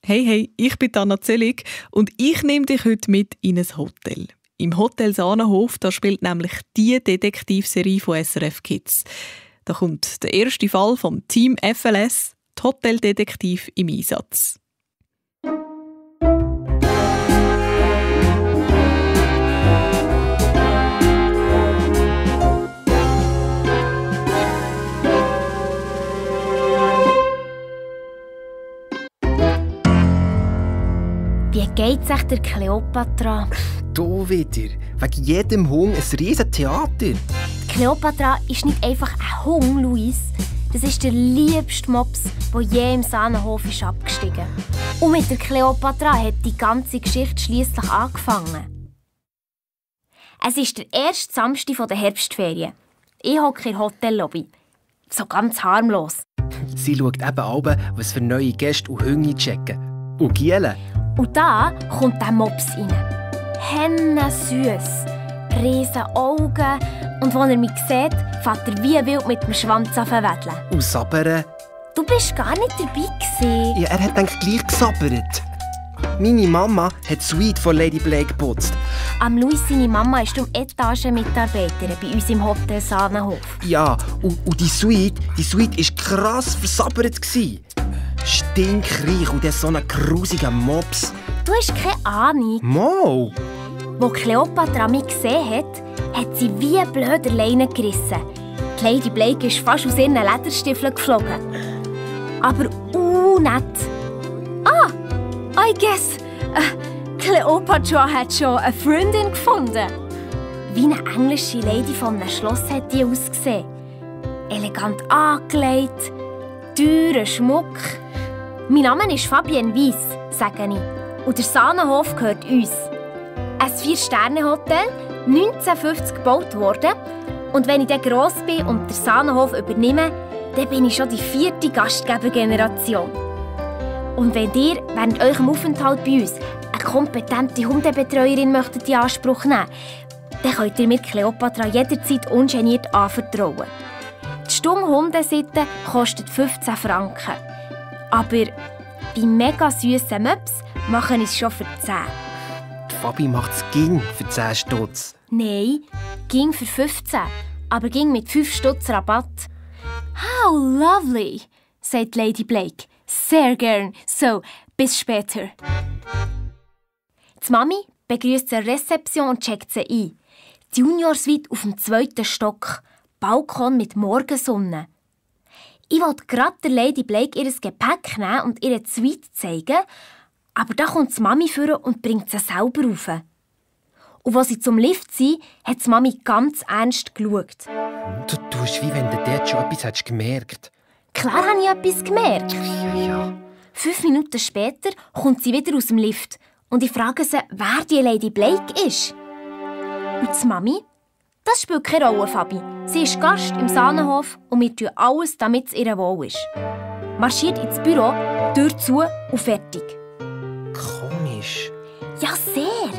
Hey, ich bin Anna Zellig und ich nehme dich heute mit in ein Hotel. Im Hotel Sahnenhof, da spielt nämlich die Detektivserie von SRF Kids. Da kommt der erste Fall vom Team FLS, die Hoteldetektiv im Einsatz. Wie geht's euch der Kleopatra? Du wieder. Wegen jedem Hung ein riesen Theater. Die Kleopatra ist nicht einfach ein Hung, Luis. Das ist der liebste Mops, der je im Sahnenhof ist abgestiegen. Und mit der Kleopatra hat die ganze Geschichte schliesslich angefangen. Es ist der erste Samstag der Herbstferien. Ich hocke in der Hotellobby. So ganz harmlos. Sie schaut eben ab, was für neue Gäste und Hunde checken. Und Gielen. Und da kommt der Mops rein. Hennensüss. Riesen Augen. Und als er mich sieht, fährt er wie wild mit dem Schwanz an wedeln. Und sabbern. Du bist gar nicht dabei gewesen. Ja, er hat eigentlich gleich gesabbert. Meine Mama hat die Suite von Lady Blake geputzt. Am Luis seine Mama ist Etagenmitarbeiterin bei uns im Hotel Sahnenhof. Ja, und die Suite war krass versabbert. Stinkreich und dann so ein grusiger Mops. Du hast keine Ahnung. Mo! Als Kleopatra mich gesehen hat, hat sie wie blöd Leine gerissen. Die Lady Blake ist fast aus ihren Lederstiefeln geflogen. Aber nett. I guess, Kleopatra hat schon eine Freundin gefunden. Wie eine englische Lady von einem Schloss hat die ausgesehen. Elegant angelegt, teurer Schmuck. Mein Name ist Fabienne Weiss, sage ich. Und der Sahnenhof gehört uns. Ein 4-Sterne-Hotel, 1950 gebaut worden. Und wenn ich dann gross bin und den Sahnenhof übernehme, dann bin ich schon die 4. Gastgebergeneration. Und wenn ihr während eurem Aufenthalt bei uns eine kompetente Hundebetreuerin möchtet in Anspruch nehmen, dann könnt ihr mir Kleopatra jederzeit ungeniert anvertrauen. Die Stunde Hundesitte kostet 15 Franken. Aber bei mega süssen Möps mache ich es schon für 10. Die Fabi macht es ging für 10 Stutz. Nein, ging für 15, aber ging mit 5 Stutz Rabatt. How lovely, sagt Lady Blake. Sehr gern. So, bis später. Die Mami begrüßt sie an der Rezeption und checkt sie ein. Die Junior-Suite auf dem 2. Stock. Balkon mit Morgensonne. Ich wollte gerade der Lady Blake ihr Gepäck nehmen und ihre Suite zeigen, aber da kommt die Mami vor und bringt sie selber rauf. Und als sie zum Lift sind, hat die Mami ganz ernst geschaut. Du tust, wie wenn du dort schon etwas hättest gemerkt. Klar habe ich etwas gemerkt. Ja. 5 Minuten später kommt sie wieder aus dem Lift und ich frage sie, wer die Lady Blake ist. Und die Mami? Das spielt keine Rolle, Fabi. Sie ist Gast im Sahnenhof und wir tun alles, damit es ihr wohl ist. Marschiert ins Büro, Tür zu und fertig. Komisch. Ja, sehr.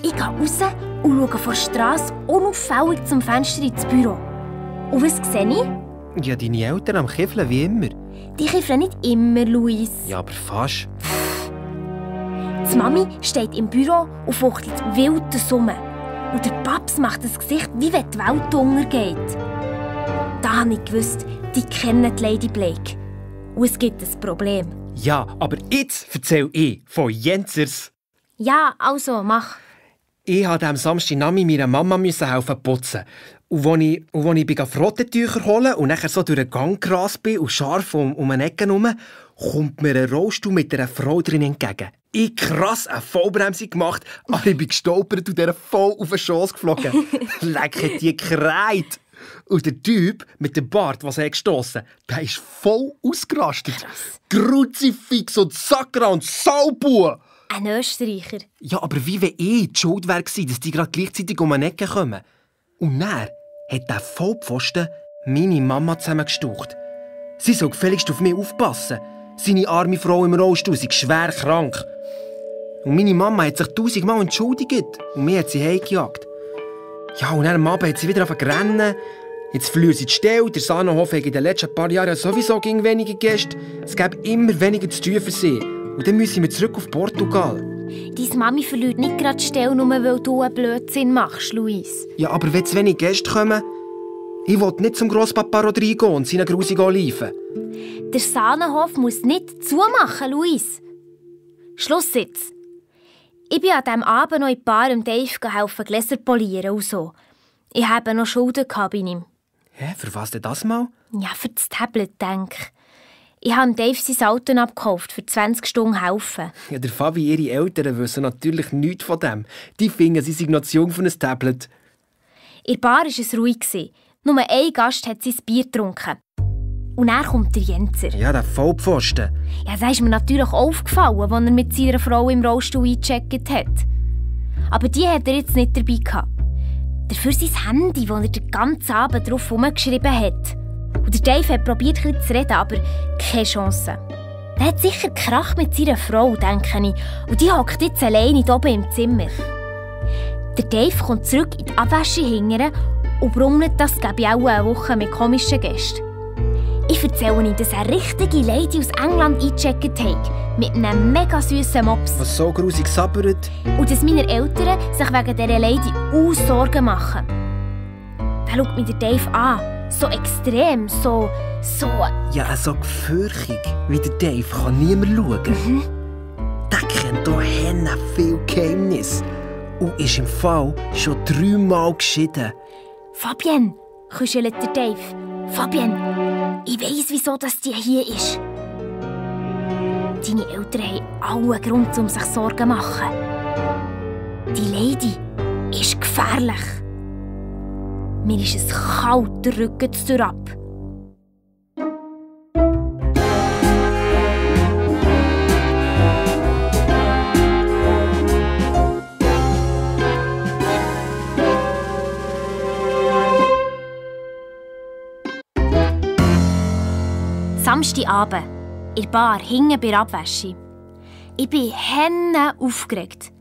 Ich gehe raus und schaue von der Strasse unauffällig zum Fenster ins Büro. Und was sehe ich? Ja, deine Eltern am Kiffeln wie immer. Die kiffern nicht immer, Luis. Ja, aber fast. Die Mami steht im Büro und fuchtelt wild Summen. Und der Paps macht ein Gesicht, wie wenn die Welt untergeht. Da habe ich gewusst, die kennen die Lady Blake. Und es gibt ein Problem. Ja, aber jetzt erzähl ich von Jenzers. Ja, also, mach. Ich musste am Samstag meiner Mama helfen putzen. Und als ich Frottentücher holen und nachher so durch den Gang gerast bin und scharf um eine Ecke herum, kommt mir ein Rollstuhl mit einer Frau drin entgegen. Ich krass eine Vollbremse gemacht, aber ich bin gestolpert und der voll auf den Schoss geflogen. Leck, hat die gekreit. Und der Typ mit dem Bart, was er gestossen, der ist voll ausgerastet. Krass. Kruzifix und Sakra und Saubu. Ein Österreicher. Ja, aber wie wenn ich die Schuld wäre, dass die gerade gleichzeitig um eine Ecke kommen. Und dann hat der Vollpfosten meine Mama zusammengestaucht. Sie soll gefälligst auf mich aufpassen. Seine arme Frau im Rollstuhl ist schwer krank. Und meine Mama hat sich 1000-mal entschuldigt und mir hat sie heimgejagt. Ja, und dann am Abend hat sie wieder angefangen zu rennen. Jetzt verliert sie die Stelle. Der Sahnenhof hat in den letzten paar Jahren sowieso weniger Gäste. Es gäbe immer weniger zu tun für sie. Und dann müssen wir zurück auf Portugal. Deine Mami verliert nicht gerade die Stelle, nur weil du einen Blödsinn machst, Luis. Ja, aber wenn zu wenig Gäste kommen... Ich will nicht zum Grosspapa Rodrigo und seinen grusigen Oliven. Der Sahnenhof muss nicht zumachen, Luis. Schluss jetzt. Ich bin an diesem Abend noch in Bar und Dave helfen, Gläser polieren und so. Ich habe noch Schulden bei ihm. Hä, für was denn das mal? Ja, für das Tablet, denke ich. Ich habe Dave sein Auto abgekauft, für 20 Stunden helfen. Ja, der Fabi, ihre Eltern wissen natürlich nichts von dem. Die finden, sie sind noch zu jung für ein Tablet. In der Bar war es ruhig. Nur ein Gast hat sein Bier getrunken. Und dann kommt der Jenser. Ja, der Vollpfosten. Ja, das ist mir natürlich aufgefallen, als er mit seiner Frau im Rollstuhl eingecheckt hat. Aber die hat er jetzt nicht dabei gehabt. Dafür sein Handy, das er den ganzen Abend drauf herumgeschrieben hat. Und der Dave hat probiert, ein bisschen zu reden, aber keine Chance. Er hat sicher Krach mit seiner Frau, denke ich. Und die hockt jetzt alleine oben im Zimmer. Der Dave kommt zurück in die Abwäsche hingern und brummelt, das gebe ich auch eine Woche mit komischen Gästen. Ich erzähle ihm, dass eine richtige Lady aus England eingecheckt hat, mit einem mega süßen Mops. Was so grusig sabbert. Und dass meine Eltern sich wegen dieser Lady auch Sorgen machen. Da schaut mich der Dave an. So extrem, so... Ja, so gefürchtig wie der Dave kann niemand schauen. Der kennt hier viel Geheimnis. Und ist im Fall schon 3-mal geschieden. Fabienne, kuschelt der Dave. Fabienne, ich weiss, wieso das die hier ist. Deine Eltern haben allen Grund, um sich Sorgen zu machen. Die Lady ist gefährlich. Mir ist es kalt, der Rücken zu ab. Samstagabend, in der Bar, hinten bei der Abwäsche. Ich bin aufgeregt.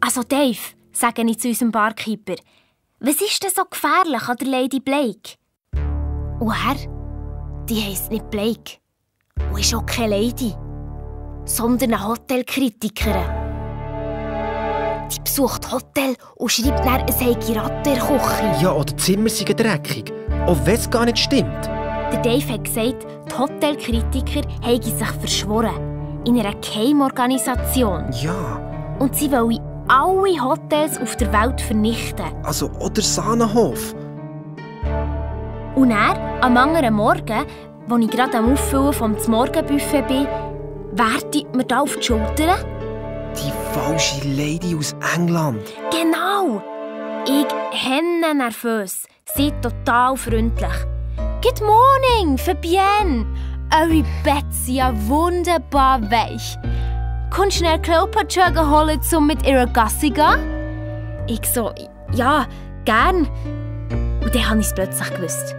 Also Dave, sage ich zu unserem Barkeeper, was ist denn so gefährlich an der Lady Blake? Und er, die heisst nicht Blake. Und ist auch keine Lady, sondern eine Hotelkritikerin. Die besucht Hotel und schreibt dann, es sei Ratten in der Küche. Ja, oder die Zimmer seien dreckig. Auch wenn es gar nicht stimmt. Der Dave hat gesagt, die Hotelkritiker haben sich verschworen. In einer Geheimorganisation. Ja. Und sie wollen alle Hotels auf der Welt vernichten. Also, oder Sahnenhof. Und dann, am anderen Morgen, als ich gerade am Auffüllen vom Morgenbuffet bin, wertet mir da auf die Schulter. Die falsche Lady aus England. Genau! Ich bin nervös, sie total freundlich. Good morning, Fabienne! Eure Betten sind ja wunderbar weich. Kannst du schnell Cleopatra holen, um mit ihrer Gassi zu gehen? Ich so, ja, gern. Und dann habe ich es plötzlich gewusst.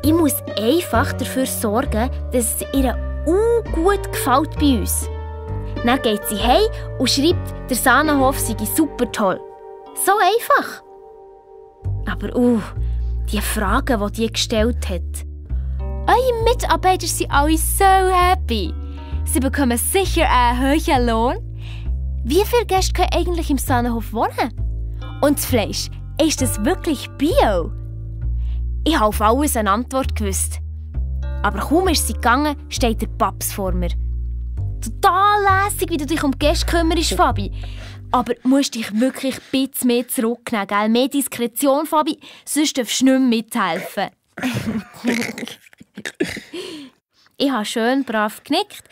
Ich muss einfach dafür sorgen, dass es ihr gut gefällt bei uns. Dann geht sie heim und schreibt, der Sahnenhof sei super toll. So einfach. Aber die Fragen, die gestellt hat. Eure Mitarbeiter sind alle so happy. Sie bekommen sicher einen hohen Lohn. Wie viele Gäste können eigentlich im Sahnenhof wohnen? Und das Fleisch, ist das wirklich Bio? Ich habe auf alles eine Antwort gewusst. Aber kaum ist sie gegangen, steht der Paps vor mir. Total lässig, wie du dich um die Gäste kümmerst, Fabi. Aber du musst dich wirklich ein bisschen mehr zurücknehmen, gell? Mehr Diskretion, Fabi, sonst darfst du nicht mehr mithelfen. Ich habe schön brav genickt,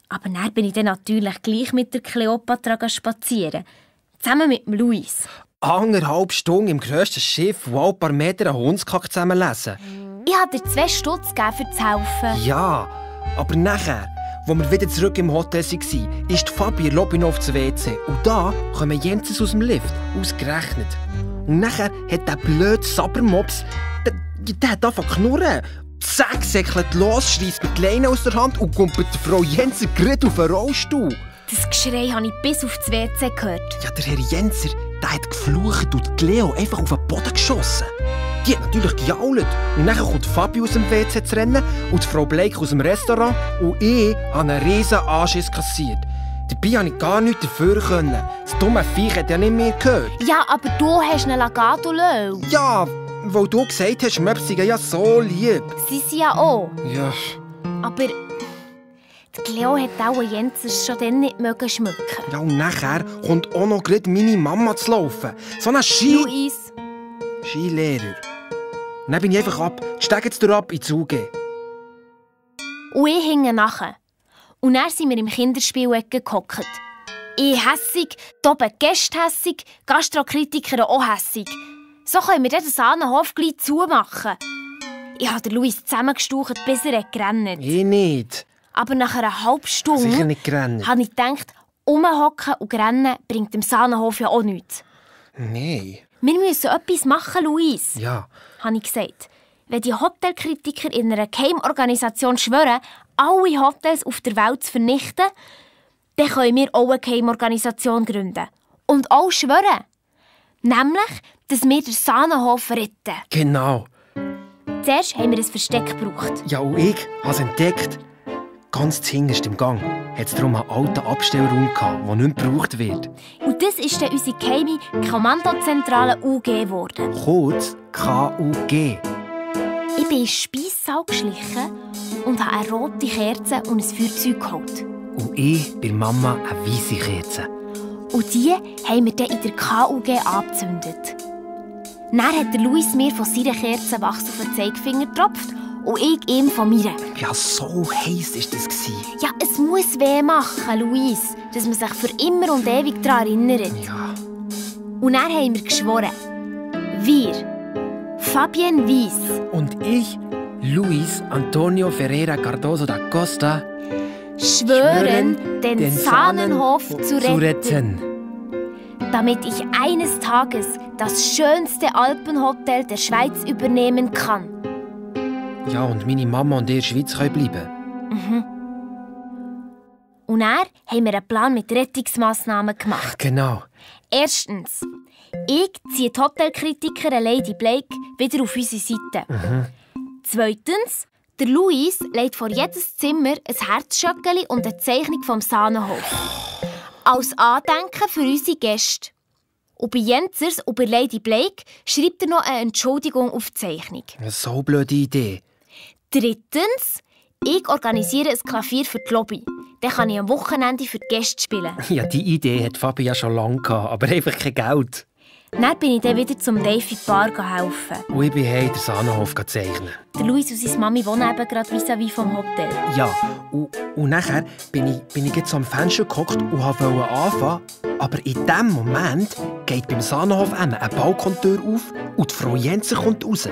aber dann bin ich dann natürlich gleich mit der Cleopatra spazieren. Zusammen mit dem Luis. 1,5 Stunden im grössten Schiff, wo ein paar Meter einen Hundskack zusammenlesen. Ich habe dir 2 Stutz gegeben, für zu helfen. Ja, aber nachher, als wir wieder zurück im Hotel waren, ist Fabi in der Lobby noch aufs WC. Und da kommen Jensen aus dem Lift, ausgerechnet. Und nachher hat der blöde Sabbermops, der hat angefangen zu knurren. Zack, säckelt los, schreisst mir die Leine aus der Hand und kommt mit der Frau Jenser gerade auf den Rollstuhl. Das Geschrei habe ich bis auf das WC gehört. Ja, der Herr Jenser, der hat geflucht und die Leo einfach auf den Boden geschossen. Die hat natürlich gejault. Und dann kommt Fabi aus dem WC zu rennen und die Frau Blake aus dem Restaurant und ich habe einen riesen Anschiss kassiert. Dabei konnte ich gar nichts dafür. Das dumme Viech hat ja nicht mehr gehört. Ja, aber du hast einen Lagato Löw. Ja, weil du gesagt hast, Möpse seien ja so lieb. Sie sind ja auch. Ja. Aber die Cleo hat auch Jens schon dann nicht schmücken. Ja, und nachher kommt auch noch gerade meine Mama zu laufen. So eine Luis. Skilehrer. Und dann bin ich einfach ab. Steig jetzt ab in die Zuge. Und ich hing nachher. Und dann sind wir im Kinderspielecke gehockt. Ich hässig, die oben Gäste hässig, Gastrokritiker auch hässig. So können wir den Sahnenhof gleich zumachen. Ich habe Luis zusammengestaucht, bis er gerannt. Ich nicht. Aber nach einer halben Stunde Sicher nicht gerannt. habe ich gedacht, rumhocken und rennen bringt dem Sahnenhof ja auch nichts. Nein. Wir müssen etwas machen, Luis, Ja. habe ich gesagt. Wenn die Hotelkritiker in einer Geheimorganisation schwören, alle Hotels auf der Welt zu vernichten, dann können wir auch eine Geheimorganisation gründen. Und auch schwören. Nämlich, dass wir den Sahnenhof retten. Genau. Zuerst haben wir ein Versteck gebraucht. Ja, und ich habe es entdeckt. Ganz zuhinterst im Gang hat es darum einen alten Abstellraum gehabt, der nicht mehr gebraucht wird. Und das ist dann unsere geheime Kommandozentrale UG geworden. Kurz KUG. Ich bin in den Speissaal geschlichen und habe eine rote Kerze und ein Feuerzeug geholt. Und ich bei Mama eine weisse Kerze. Und die haben wir dann in der KUG angezündet. Dann hat der Luis mir von seiner Kerze Wachs auf den Zeigefinger getropft und ich ihm von mir. Ja, so heiß war das. Ja, es muss weh machen, Luis, dass man sich für immer und ewig daran erinnert. Ja. Und dann haben wir geschworen. Wir, Fabienne Weiss, Und ich, Luis Antonio Ferreira Cardoso da Costa, schwören, den Sahnenhof zu retten. Damit ich eines Tages das schönste Alpenhotel der Schweiz übernehmen kann. Ja, und meine Mama und ihr in der Schweiz können bleiben. Und dann haben wir einen Plan mit Rettungsmassnahmen gemacht. Genau. Erstens, ich ziehe die Hotelkritikerin Lady Blake wieder auf unsere Seite. Zweitens, der Luis legt vor jedes Zimmer ein Herzschöckeli und eine Zeichnung vom Sahnenhof. Als Andenken für unsere Gäste. Und bei Jenzers und bei Lady Blake schreibt er noch eine Entschuldigung auf die Zeichnung. So eine blöde Idee. Drittens, ich organisiere ein Klavier für die Lobby. Dann kann ich am Wochenende für die Gäste spielen. Ja, die Idee hat Fabi ja schon lange gehabt, aber einfach kein Geld. Dann bin ich dann wieder zum Dave in die Bar helfen. Und ich bin heim den Sahnenhof zeichnen. Der Luis und seine Mami wohnen eben gerade vis-à-vis vom Hotel. Ja, und nachher bin ich jetzt am Fenster gehockt und wollte anfangen. Aber in dem Moment geht beim Sahnenhof eine Balkontür auf und die Frau Jensen kommt raus.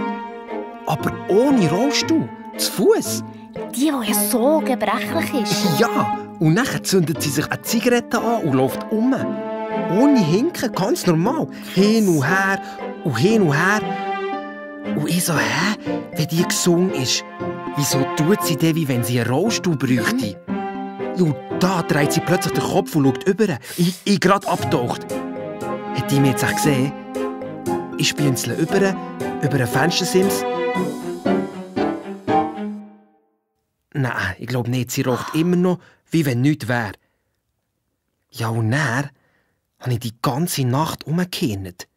Aber ohne Rollstuhl, zu Fuß. Die ja so gebrechlich ist. Ja, und dann zündet sie sich eine Zigarette an und läuft um. Ohne Hinken, ganz normal. Hin und her und hin und her. Und ich so, wenn die gesungen ist, wieso tut sie denn, wie wenn sie einen Rollstuhl bräuchte? Und da dreht sie plötzlich den Kopf und schaut über. Ich gerade abgetaucht. Hat die mich jetzt auch gesehen? Ich spienzle über einen Fenstersims. Nein, ich glaube nicht. Sie raucht immer noch, wie wenn nichts wäre. Ja, und dann habe ich die ganze Nacht umgekehrt.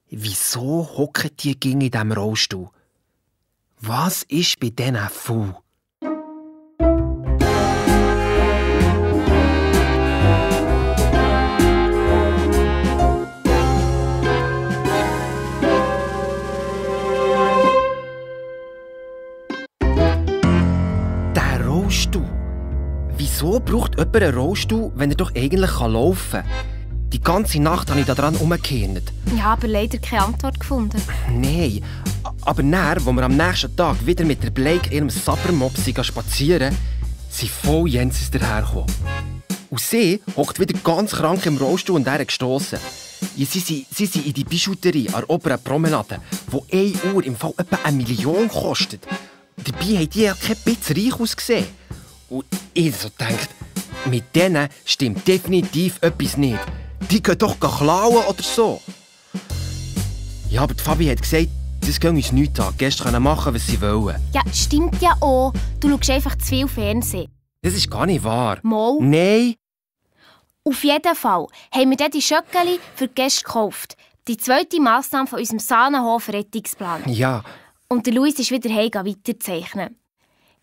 Wieso hocken die in diesem Rollstuhl? Was ist bei denen faul? Der Rollstuhl. Wieso braucht jemand einen Rollstuhl, wenn er doch eigentlich laufen kann? Die ganze Nacht habe ich daran umgekehrt. Ja, aber leider keine Antwort gefunden. Nein, aber dann, als wir am nächsten Tag wieder mit der Blake ihrem Sappermopsi spazieren, sind voll Jensis dahergekommen. Und sie hockt wieder ganz krank im Rollstuhl und er gestossen. Ja, sie sind in die Bijouterie an der oberen Promenade, wo 1 Uhr im Fall etwa 1 Million kostet. Dabei haben die ja kein bisschen reich ausgesehen. Und ich so gedacht, mit denen stimmt definitiv etwas nicht. Die können doch klauen oder so. Ja, aber die Fabi hat gesagt, Das geht uns nichts an. Die Gäste können machen, was sie wollen. Ja, stimmt ja auch. Du schaust einfach zu viel Fernsehen. Das ist gar nicht wahr. Mal. Nein. Auf jeden Fall haben wir dann die Schöckeli für die Gäste gekauft. Die zweite Massnahme von unserem Sahnenhof-Rettungsplan. Ja. Und der Luis ist wieder heim weiterzeichnen.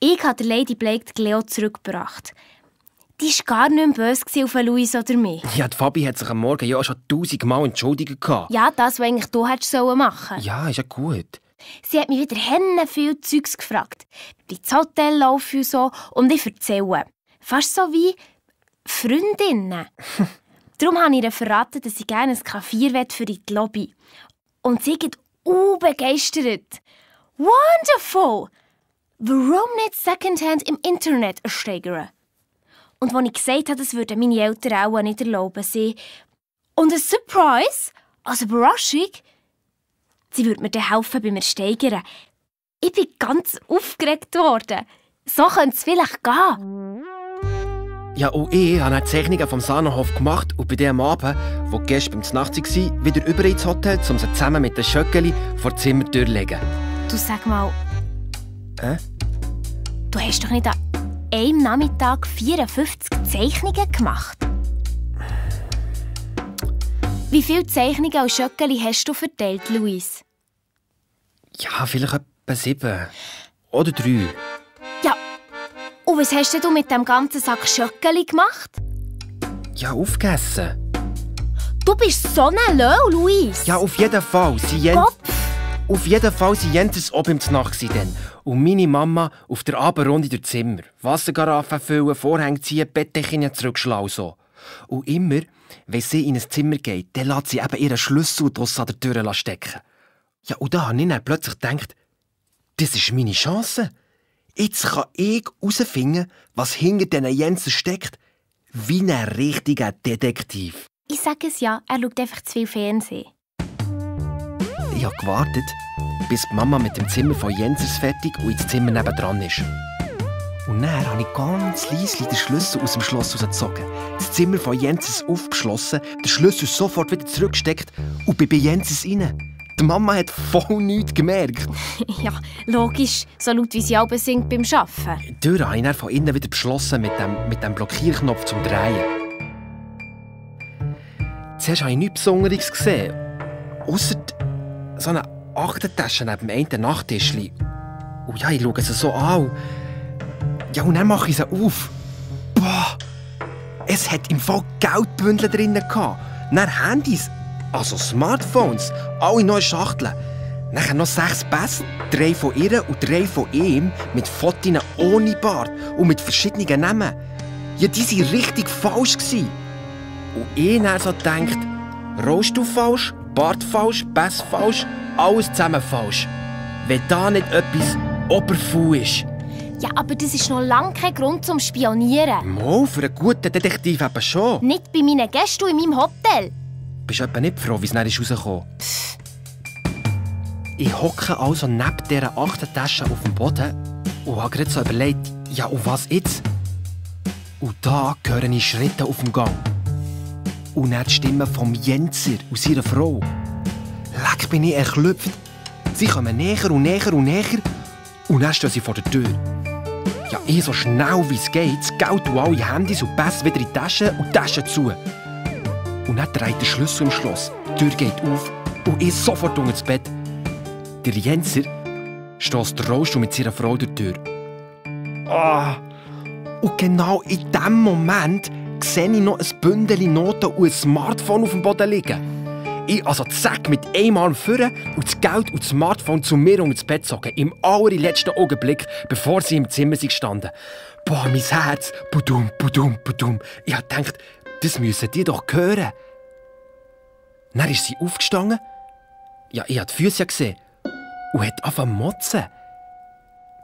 Ich habe der Lady Blake die Leo zurückgebracht. Die war gar nicht mehr böse auf Luis oder mich. Ja, die Fabi hat sich am Morgen ja schon 1000-mal entschuldigt. Ja, das, was eigentlich du hättest machen sollen. Ja, ist ja gut. Sie hat mich wieder viel Zeugs gefragt. Wie das Hotel läuft und so. Und ich erzähle. Fast so wie Freundinnen. Darum habe ich ihr verraten, dass ich gerne ein Kaffee für die Lobby. Und sie geht begeistert. Wonderful! Warum nicht Secondhand im Internet ersteigern? Und als ich gesagt habe, das würden meine Eltern auch nicht erlauben, sie... Und ein Surprise, also Überraschung, sie würde mir dann helfen beim Ersteigern. Ich bin ganz aufgeregt worden. So könnte es vielleicht gehen. Ja, und ich habe Zeichnungen vom Sahnenhof gemacht und bei dem Abend, wo die Gäste beim Nacht waren, wieder über ins Hotel, um sie zusammen mit den Schöckeli vor die Zimmertür zu legen. Du, sag mal... Du hast doch nicht an einem Nachmittag 54 Zeichnungen gemacht? Wie viele Zeichnungen und Schöckeli hast du verteilt, Luis? Ja, vielleicht etwa 7. Oder 3. Ja, und was hast du mit dem ganzen Sack Schöckeli gemacht? Ja, aufgegessen. Du bist so ein Löw, Luis. Ja, auf jeden Fall. Auf jeden Fall waren Jens oben im Nacht dann. Und meine Mama auf der Abendrunde durch das Zimmer. Wassergaraffe füllen, Vorhänge ziehen, Bettdeckchen zurückschlagen so. Und immer, wenn sie in ein Zimmer geht, dann lässt sie eben ihren Schlüssel draussen an der Tür stecken. Ja, und da habe ich dann plötzlich gedacht, das ist meine Chance. Jetzt kann ich herausfinden, was hinter diesen Jensen steckt, wie ein richtiger Detektiv. Ich sage es ja, er schaut einfach zu viel Fernsehen. Ich habe gewartet, bis die Mama mit dem Zimmer von Jensers fertig und ins Zimmer nebendran ist. Und dann habe ich ganz leise den Schlüssel aus dem Schloss rausgezogen, das Zimmer von Jensers aufgeschlossen, den Schlüssel sofort wieder zurückgesteckt und bin bei Jensers rein. Die Mama hat voll nichts gemerkt. Ja, logisch, so laut wie sie auch singt beim Arbeiten. Die Tür habe ich dann von innen wieder beschlossen mit dem Blockierknopf zum Drehen. Zuerst habe ich nichts Besonderes gesehen, ausser so eine Aktentasche neben dem einen Nachttischchen. Und ja, ich schaue sie so an. Ja, und dann mache ich sie auf. Boah! Es hat im Fall Geldbündel drin gehabt. Dann Handys, also Smartphones, alle neue Schachteln. Dann noch 6 Pässe, 3 von ihr und 3 von ihm, mit Fotos ohne Bart und mit verschiedenen Namen. Ja, die waren richtig falsch. Und ich dann so gedacht, Rollstuhl falsch, Bart falsch, Pässe falsch, alles zusammen falsch. Wenn da nicht etwas Oberfuh ist. Ja, aber das ist noch lange kein Grund zum Spionieren. Mal, für einen guten Detektiv eben schon. Nicht bei meinen Gästen in meinem Hotel. Bist du etwa nicht froh, wie es dann rausgekommen ist? Ich hocke also neben dieser Aktentasche auf dem Boden und habe gerade so überlegt, ja, und was jetzt? Und da höre ich Schritte auf dem Gang. Und dann die Stimme vom Jenser und seiner Frau. Leck, bin ich erklüpft. Sie kommen näher und näher und näher. Und dann stehen sie vor der Tür. Ja, ich so schnell wie es geht, das Geld und alle Handys und Pässe wieder in die Tasche und die Tasche zu. Und dann dreht der Schlüssel im Schloss. Die Tür geht auf und ich sofort unter das Bett. Der Jenser stößt den Rollstuhl mit seiner Frau durch die Tür. Ah! Und genau in diesem Moment sehe ich noch ein Bündel Noten und ein Smartphone auf dem Boden liegen. Ich also zack mit einem Arm vorne und das Geld und das Smartphone zu mir unter das Bett zogen. Im allerletzten Augenblick, bevor sie im Zimmer standen. Boah, mein Herz. Budum, budum, budum. Ich habe gedacht, das müssen die doch hören. Dann ist sie aufgestanden. Ja, ich habe die Füße gesehen. Und hat angefangen zu motzen.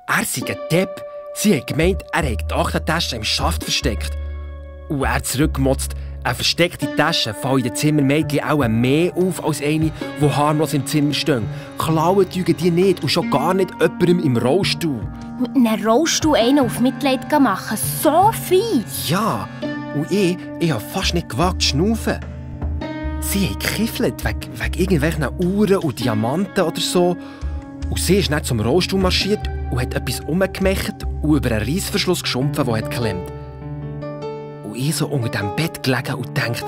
Er sei ein Depp. Sie hat gemeint, er hätte die Aktentasche im Schaft versteckt. Und er zurückgemotzt. Eine versteckte Tasche fällt den Zimmermädchen auch mehr auf als eine, die harmlos im Zimmer stehen. Klauen tun die nicht und schon gar nicht jemandem im Rollstuhl. Mit einem Rollstuhl einen auf Mitleid machen, so fies. Ja, und ich habe fast nicht gewagt zu schnaufen. Sie haben gekiffelt wegen irgendwelchen Uhren und Diamanten oder so. Und sie ist dann zum Rollstuhl marschiert und hat etwas umgemacht und über einen Reissverschluss geschumpft, der geklemmt. Und ich so unter dem Bett gelegen und dachte,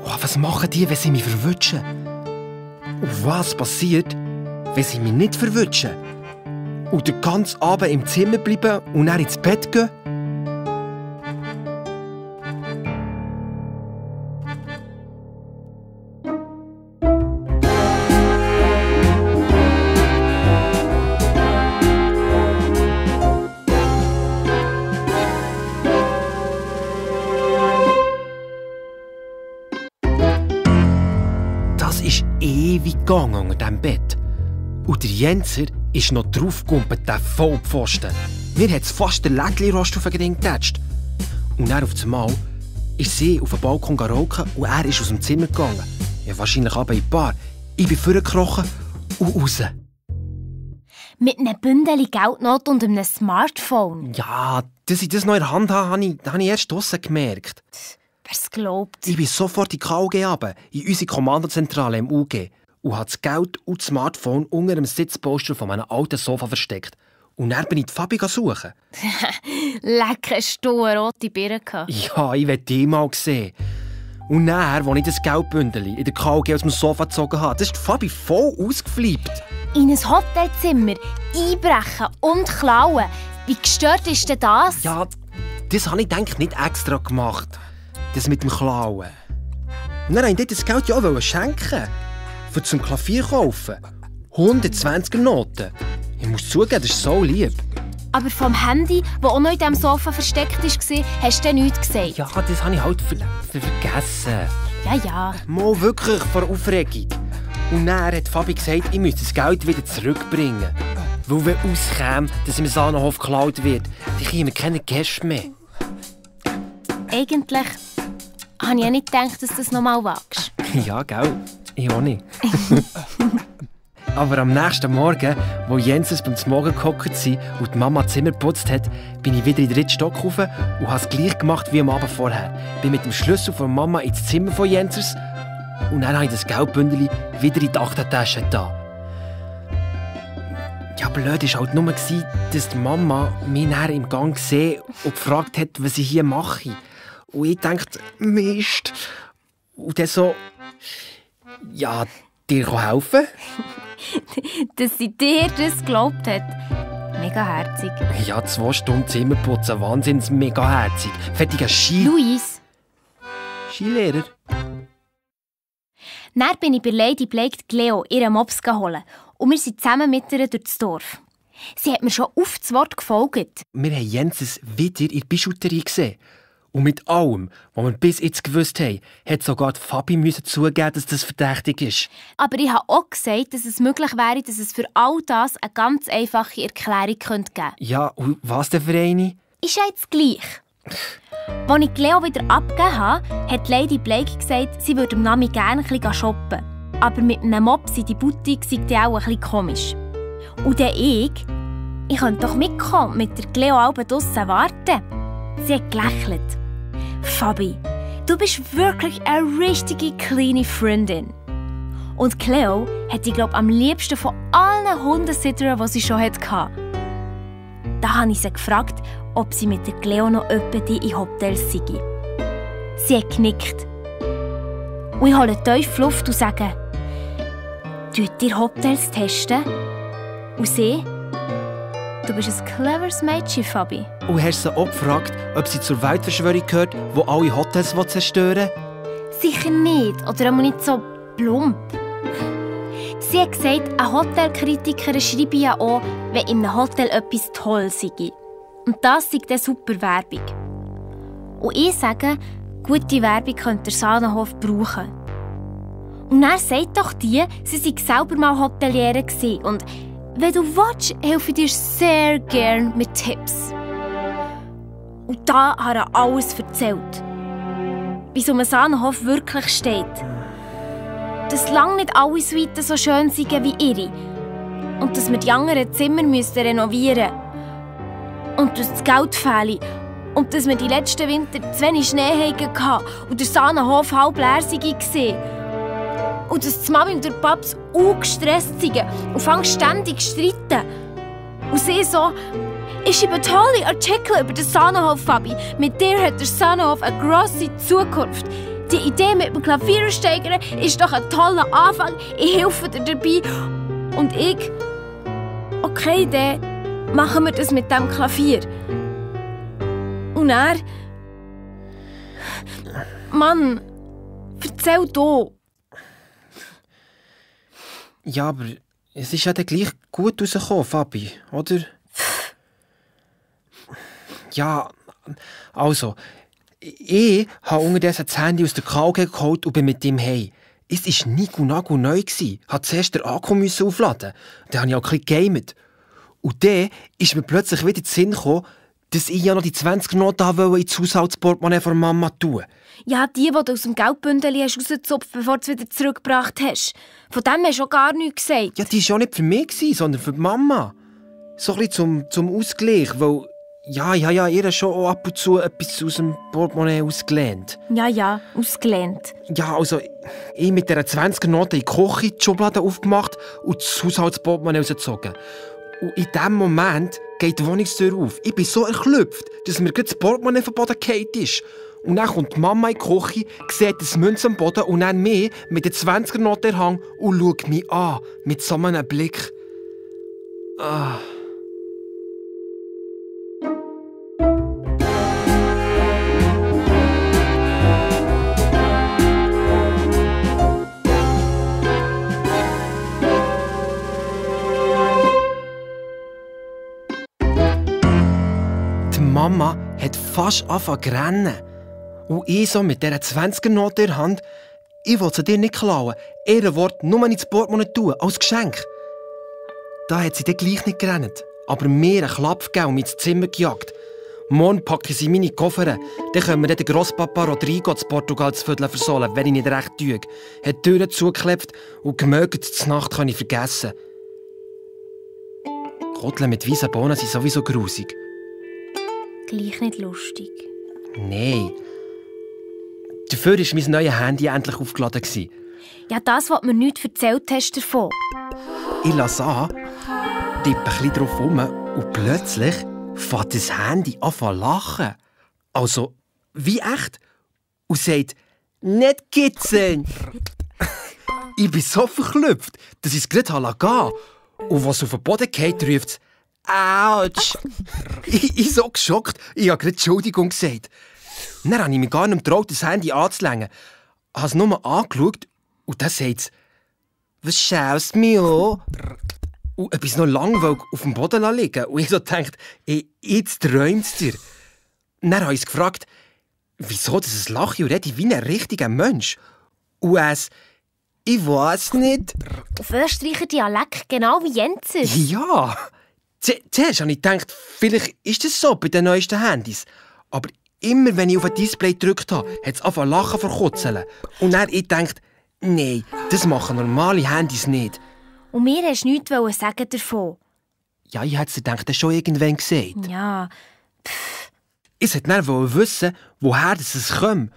oh, was machen die, wenn sie mich verwutschen? Und was passiert, wenn sie mich nicht verwutschen? Und den ganzen Abend im Zimmer bleiben und dann ins Bett gehen? Das ist ewig gegangen unter diesem Bett. Und der Jenser ist noch draufgekumpelt, der Vollpfosten. Mir hat es fast den Lädli-Rost auf den Gring getatscht. Und dann auf einmal ist sie auf dem Balkon rauchen und er ist aus dem Zimmer gegangen. Ja, wahrscheinlich aber in die Bar. Ich bin vorgekrochen und raus. Mit einem Bündel Geldnoten und einem Smartphone. Ja, dass ich das noch in der Hand habe, habe ich erst draussen gemerkt. Wer's glaubt? Ich bin sofort in die KUG runter, in unsere Kommandozentrale im UG und habe das Geld und das Smartphone unter dem Sitzposter von meinem alten Sofa versteckt. Und dann bin ich die Fabi suchen. Lecker, hast du eine rote Birne gehabt? Ja, ich will die mal sehen. Und nachher, als ich das Geldbündel in der KUG aus dem Sofa gezogen habe, ist die Fabi voll ausgeflippt. In ein Hotelzimmer einbrechen und klauen. Wie gestört ist denn das? Ja, das habe ich denke nicht extra gemacht. Das mit dem Klauen. Und dann wollte ich das Geld ja auch schenken. Für zum Klavier kaufen. 120er Noten. Ich muss zugeben, das ist so lieb. Aber vom Handy, das auch noch in diesem Sofa versteckt war, hast du nichts gesagt? Ja, das habe ich halt vergessen. Ja. Mal wirklich vor Aufregung. Und dann hat Fabi gesagt, ich müsse das Geld wieder zurückbringen. Weil wenn rauskäme, dass im Sahnenhof geklaut wird, dann kämen keine Gäste mehr. Eigentlich habe ich ja nicht gedacht, dass du das noch mal wagst. Ja, gell? Ich auch nicht. Aber am nächsten Morgen, wo Jenses beim Morgen gehockt sind und die Mama das Zimmer geputzt hat, bin ich wieder in den 3. Stock rauf und habe es gleich gemacht wie am Abend vorher. Bin mit dem Schlüssel von Mama ins Zimmer von Jenses und dann habe ich das Geldbündel wieder in die Achtertasche da. Ja, blöd war halt nur, dass die Mama mich nachher im Gang gesehen und gefragt hat, was ich hier mache. Und ich dachte, Mist. Und dann so, ja, dir helfen? Dass sie dir das geglaubt hat. Mega herzig. Ja, 2 Stunden Zimmer putzen, wahnsinns mega herzig. Fertiger Luis. Skilehrer. Dann bin ich bei Lady Blake Cleo ihren Mops holen und wir sind zusammen mit ihr durch das Dorf. Sie hat mir schon auf das Wort gefolgt. Wir haben Jenses wieder in der Bijouterie gesehen. Und mit allem, was wir bis jetzt gewusst haben, hat sogar die Fabi zugeben, dass das verdächtig ist. Aber ich habe auch gesagt, dass es möglich wäre, dass es für all das eine ganz einfache Erklärung geben könnte. Ja, und was denn für eine? Ist ja jetzt gleich. Als ich Cleo wieder abgegeben habe, hat Lady Blake gesagt, sie würde am Nami gerne ein bisschen shoppen. Aber mit einem Mops in die Boutique sei die auch ein bisschen komisch. Und dann ich könnte doch mitkommen, mit der Cleo Alben draussen warten. Sie hat gelächelt. Fabi, du bist wirklich eine richtige kleine Freundin. Und Cleo hat die, glaube ich, am liebsten von allen Hundesittern, die sie schon hatte. Da habe ich sie gefragt, ob sie mit der Cleo noch öppe in Hotels sei. Sie hat genickt. Und ich hole tief Luft und sage, tut ihr Hotels testen? Und sie? Du bist ein cleveres Mädchen, Fabi. Und hast sie auch gefragt, ob sie zur Weltverschwörung gehört, die alle Hotels zerstören will? Sicher nicht. Oder auch nicht so plump. Sie hat gesagt, ein Hotelkritiker schreibe ja auch, wenn in einem Hotel etwas toll sei. Und das sei dann super Werbung. Und ich sage, gute Werbung könnte der Sahnenhof brauchen. Und dann sagt doch die, sie sei selber mal Hoteliere gewesen. Und wenn du willst, helfe ich dir sehr gern mit Tipps. Und da hat er alles erzählt. Wie so ein Sahnenhof wirklich steht. Dass lange nicht alle Suiten so schön sind wie ihre. Und dass wir die anderen Zimmer renovieren müssen. Und dass das Geld fehle. Und dass wir die letzten Winter zu wenig Schnee hatten und der Sahnenhof halb leer war. Und dass die Mami und der Paps auch gestresst sind und fangen ständig zu streiten. Und sie so, ich schreibe tolle Artikel über den Sahnenhof, Fabi. Mit dir hat der Sahnenhof eine grosse Zukunft. Die Idee mit dem Klaviersteigern ist doch ein toller Anfang. Ich helfe dir dabei. Und ich, okay, dann machen wir das mit dem Klavier. Und er, Mann, erzähl du. Ja, aber es ist ja dann gleich gut rausgekommen, Fabi, oder? Ja, also, ich habe unterdessen das Handy aus der KG geholt und bin mit ihm heim. Es war neu. Ich musste zuerst den Akku aufladen. Dann habe ich auch ein bisschen gegamet. Und dann ist mir plötzlich wieder in den Sinn gekommen, dass ich ja noch die 20er-Noten ins Haushaltsportemonnaie von Mama tun. Ja, die du aus dem Geldbündel rausgezupft, bevor du es wieder zurückgebracht hast. Von dem hast du auch gar nichts gesagt. Ja, die war ja nicht für mich, sondern für die Mama. So ein bisschen zum Ausgleich, weil... Ja, ich habe ja ihr schon auch ab und zu etwas aus dem Portemonnaie ausgelehnt. Ja, ausgelehnt. Ja, also ich mit dieser 20er-Note in die Küche die Schublade aufgemacht und das Haushaltsportemonnaie rausgezogen. Und in diesem Moment geht die Wohnungstür auf. Ich bin so erklüpft, dass mir das Portemonnaie vom Boden gefallen ist. Und dann kommt die Mama in die Küche, sieht das Münze am Boden und dann mich mit der 20er-Note in der Hand und schaut mich an mit so einem Blick. Ah. Mama hat fast angefangen zu rennen. Und ich so mit dieser 20er-Note in der Hand, ich will sie dir nicht klauen, ihr Wort nur ins Portemonnaie tun, als Geschenk. Da hat sie dann gleich nicht gerannt, aber mir einen Klapp gegeben und mich ins Zimmer gejagt. Morgen packe sie meine Koffer, dann können wir den Grosspapa Rodrigo zu Portugal zu Viertel versohlen, wenn ich nicht recht tue. Hat die Türen zugeklebt und gemögt zur Nacht kann ich vergessen. Kotteln mit weißen Bohnen sind sowieso grusig. Gleich nicht lustig. Nein. Dafür war mein neues Handy endlich aufgeladen. Ja, das, was du mir nichts erzählt hast davon. Ich lasse an, tippe ein bisschen drauf rum und plötzlich fängt das Handy an zu lachen. Also, wie echt. Und sagt, nicht kitzeln. Ich bin so verklüpft, dass ich es gerade gehen lasse. Und als es auf den Boden geht, ruft es, «Autsch!» Ich so geschockt, ich habe gerade Entschuldigung gesagt. Dann habe ich mich gar nicht getraut, das Handy anzulängen. Ich habe es nur angeschaut und dann sagt es, «Was schaust du mich an?» Und etwas noch lange auf dem Boden liegen. Und ich so dachte, jetzt träumt es dir. Dann habe ich es gefragt, wieso das lache und rede wie ein richtiger Mensch. Und es, ich weiß nicht. Auf österreicher Dialekt, genau wie Jenser. Ja. Zuerst habe ich gedacht, vielleicht ist das so bei den neuesten Handys. Aber immer, wenn ich auf ein Display gedrückt habe, hat es angefangen lachen verkutzeln. Und dann ich gedacht, nein, das machen normale Handys nicht. Und mir hast du nichts sagen davon. Ja, ich hätte es dir schon irgendwann gesagt. Ja. Ich wollte dann wissen, woher es kommt.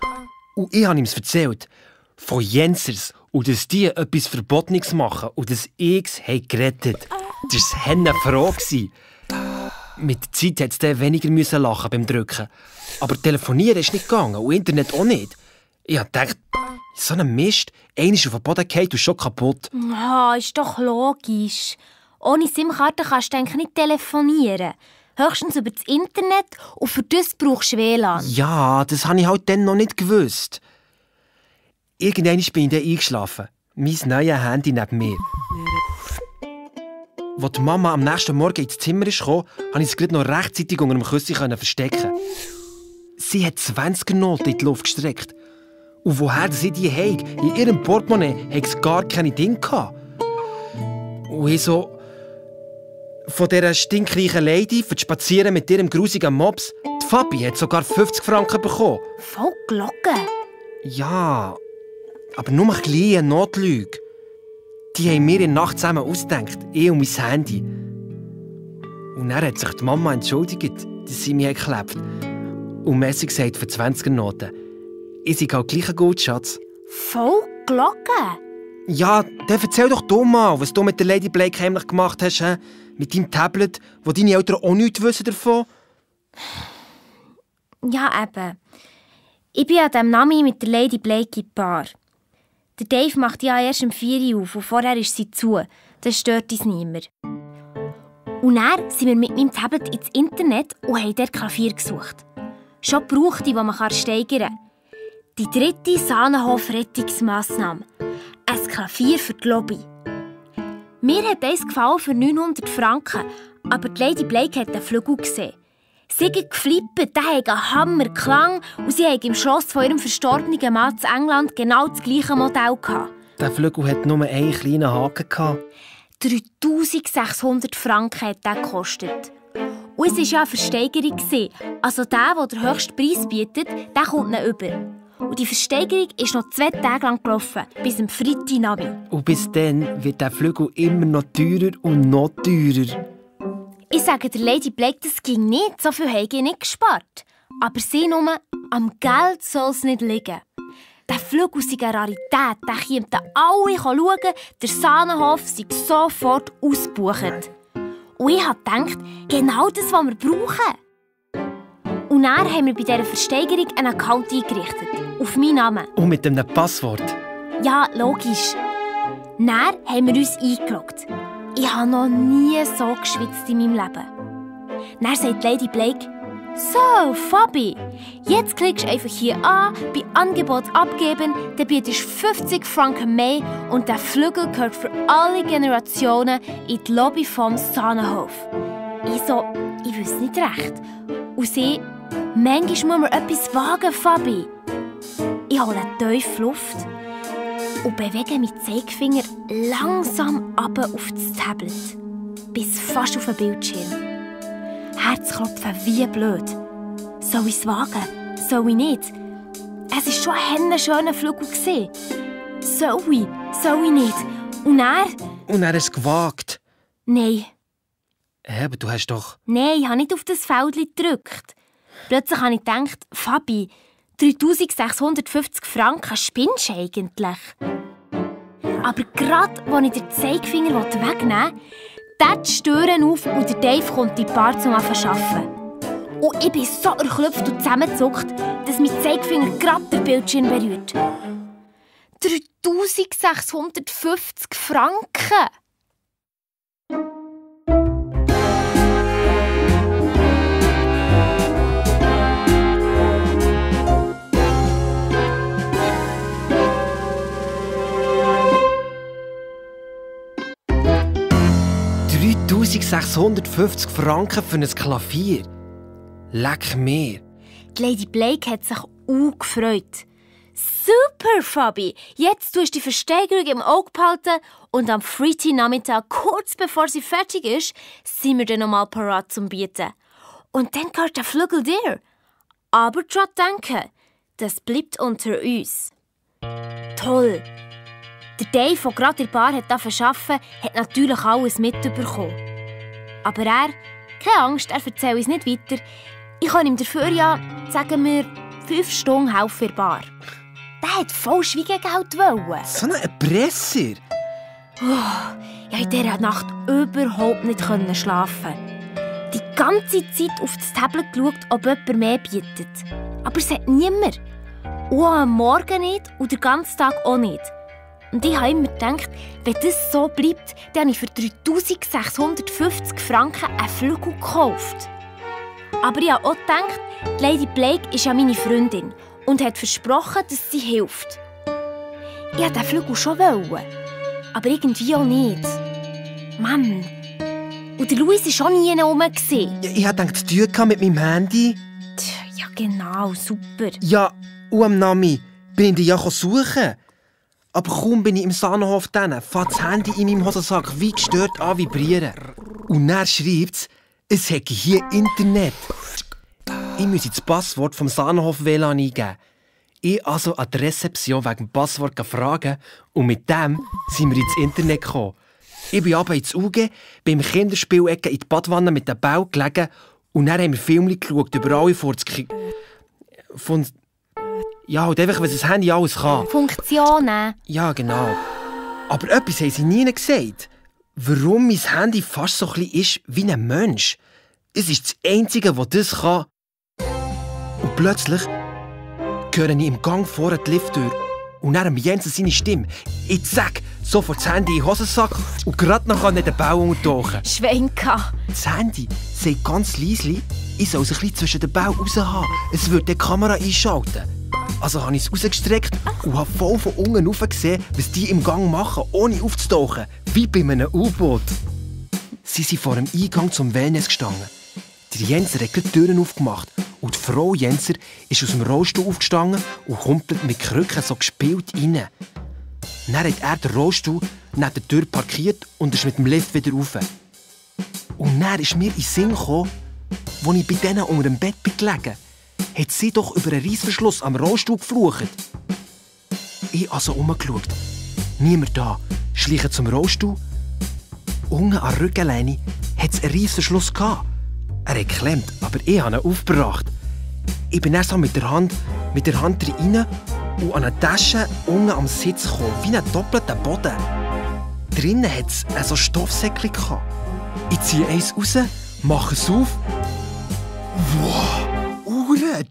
Und ich habe ihm es erzählt. Von Jensers. Und dass die etwas Verbotenes machen und dass ich es gerettet habe. Das war eine Frage. Mit der Zeit musste es weniger lachen beim Drücken. Aber telefonieren ist nicht gegangen und Internet auch nicht. Ich dachte, so ein Mist, einer ist auf den Boden gefallen und schon kaputt. Ja, ist doch logisch. Ohne SIM-Karte kannst du nicht telefonieren. Höchstens über das Internet und für das brauchst du WLAN. Ja, das habe ich halt dann noch nicht gewusst. Irgendwann bin ich dann eingeschlafen. Mein neues Handy neben mir. Als die Mama am nächsten Morgen ins Zimmer kam, konnte ich es noch rechtzeitig unter dem Küsschen verstecken. Sie hat 20er-Noten in die Luft gestreckt. Und woher sie die hat, in ihrem Portemonnaie, hatte es gar keine Dinge gehabt. Und ich so... Von dieser stinkreichen Lady für das Spazieren mit ihrem grusigen Mops, die Fabi hat sogar 50 Franken bekommen. Voll Glocke. Ja, aber nur eine kleine Notlüge. Die haben wir in der Nacht zusammen ausgedacht, ich und mein Handy. Und dann hat sich die Mama entschuldigt, dass sie mich geklebt hat. Und Messi gesagt für 20er-Noten. Ich sei halt gleich ein Goldschatz. Voll Glocke. Ja, dann erzähl doch du mal, was du mit der Lady Blake heimlich gemacht hast. He? Mit deinem Tablet, wo deine Eltern auch nichts wissen davon. Ja, eben. Ich bin an diesem Nami mit der Lady Blake in Bar. Der Dave macht ja erst um 4 Uhr auf und vorher ist sie zu. Das stört uns niemand. Und dann sind wir mit meinem Tablet ins Internet und haben dort Klavier gesucht. Schon Gebrauchte, die man steigern kann. Die 3. Sahnenhof-Rettungsmassnahme. Ein Klavier für die Lobby. Mir hat eins gefallen für 900 Franken, aber die Lady Blake hat den Flügel gesehen. Sie hat geflippt, der hat einen Hammerklang und sie hat im Schloss von ihrem verstorbenen Mann in England genau das gleiche Modell gehabt. Der Flügel hat nur einen kleinen Haken gehabt. 3600 Franken hat der gekostet. Und es war ja eine Versteigerung. Also der den höchsten Preis bietet, der kommt nicht über. Und die Versteigerung ist noch 2 Tage lang gelaufen, bis am Freitagnachmittag. Und bis dann wird der Flügel immer noch teurer und noch teurer. Ich sage der Lady Blake, das ging nicht, so viel habe ich nicht gespart. Aber sie nur, am Geld soll es nicht liegen. Der Flügel sei eine Rarität, der kämen alle schauen, der Sahnenhof sei sofort ausgebucht. Und ich habe gedacht, genau das, was wir brauchen. Und dann haben wir bei dieser Versteigerung einen Account eingerichtet, auf meinen Namen. Und mit einem Passwort? Ja, logisch. Dann haben wir uns eingeloggt. Ich habe noch nie so geschwitzt in meinem Leben. Dann sagt Lady Blake, «So, Fabi, jetzt klickst du einfach hier an, bei Angebot abgeben, dann bietest du 50 Franken mehr und der Flügel gehört für alle Generationen in die Lobby vom Sahnenhof.» Ich so, ich wüsste nicht recht. Und sie, «Manchmal muss man etwas wagen, Fabi.» Ich hole tief Luft und bewege meinen Zeigefinger langsam runter auf das Tablet. Bis fast auf den Bildschirm. Herzklopfen wie blöd. Soll ich es wagen? Soll ich nicht? Es war schon ein schöner Flügel. Soll ich? Soll ich nicht? Und er? Und er hat es gewagt. Nein. Aber du hast doch... Nein, ich habe nicht auf das Feldchen gedrückt. Plötzlich habe ich gedacht, Fabi, 3650 Franken, spinnst du eigentlich? Aber gerade, als ich den Zeigefinger wegnehmen wollte, die Stören auf und der Dave kommt in die Bar zum Arbeiten. Und ich bin so erklüpft und zusammengezuckt, dass mein Zeigefinger gerade den Bildschirm berührt. 3650 Franken! $3.650 Franken für ein Klavier. Leck mir. Die Lady Blake hat sich auch gefreut. Super, Fabi! Jetzt tust du die Versteigerung im Auge behalten und am Freitagnachmittag, kurz bevor sie fertig ist, sind wir dann nochmal parat zum Bieten. Und dann gehört der Flügel dir. Aber daran denken, das bleibt unter uns. Toll! Der Dave, der gerade in der Bar arbeiten hat natürlich alles mitbekommen. Aber er, keine Angst, er erzählt uns nicht weiter. Ich kann ihm dafür ja, sagen wir, 5 Stunden helfen in der Bar. Der hat voll Schweigegeld wollen. So ein Erpresser? Ich konnte in dieser Nacht überhaupt nicht schlafen. Die ganze Zeit auf das Tablet geschaut, ob jemand mehr bietet. Aber es hat niemand. Und am Morgen nicht und den ganzen Tag auch nicht. Und ich habe immer gedacht, wenn das so bleibt, dann habe ich für 3650 Franken einen Flügel gekauft. Aber ich habe auch gedacht, die Lady Blake ist ja meine Freundin und hat versprochen, dass sie hilft. Ich wollte den Flügel schon wollen, aber irgendwie auch nicht. Mann. Und der Louis war schon nie herum. Ja, ich hatte gedacht, zu tun mit meinem Handy. Ja, genau, super. Ja, und am Nami bin ich dich ja suchen. Aber kaum bin ich im Sahnenhof dann, fängt das Handy in meinem Hosensack wie gestört an vibrieren. Und dann schreibt es hätte hier Internet. Ich muss das Passwort vom Sahnenhof WLAN eingeben. Ich also an der Rezeption wegen dem Passwort fragen und mit dem sind wir ins Internet gekommen. Ich bin aber ins UG, beim Kinderspielecke in die Badwanne mit dem Bau gelegen und dann haben wir Filme geschaut, über alle von... Ja, halt einfach, was das Handy alles kann. Funktionen. Ja, genau. Aber etwas haben sie nie gesagt. Warum mein Handy fast so klein ist wie ein Mensch. Es ist das Einzige, das das kann. Und plötzlich höre ich im Gang vorne die Lifttür und dann Jensen seine Stimme. Ich zack, sofort das Handy in den Hosensack und gerade noch an den Bau untertauchen. Schwenka. Das Handy sagt ganz leise, ich soll es ein bisschen zwischen den Bau raus haben. Es wird die Kamera einschalten. Also habe ich es rausgestreckt und habe voll von unten rauf gesehen, was die im Gang machen, ohne aufzutauchen. Wie bei einem U-Boot. Sie sind vor dem Eingang zum Wellness gestanden. Der Jenser hat die Türen aufgemacht und die Frau Jenser ist aus dem Rollstuhl aufgestanden und kommt mit Krücken so gespielt rein. Dann hat er den Rollstuhl neben der Tür parkiert und ist mit dem Lift wieder rauf. Und dann ist mir in den Sinn gekommen, als ich bei denen unter dem Bett gelegen bin, hat sie doch über einen Reissverschluss am Rollstuhl geflucht. Ich also umgeschaut. Niemand da. Schleiche zum Rollstuhl. Unten an der Rückenlehne hat es einen Reissverschluss gehabt. Er hat geklemmt, aber ich habe ihn aufgebracht. Ich bin dann so mit der Hand rein und an eine Tasche unten am Sitz gekommen, wie ein doppelter Boden. Drinnen hat es so Stoffsäckchen gehabt. Ich ziehe eins raus, mache es auf. Wow!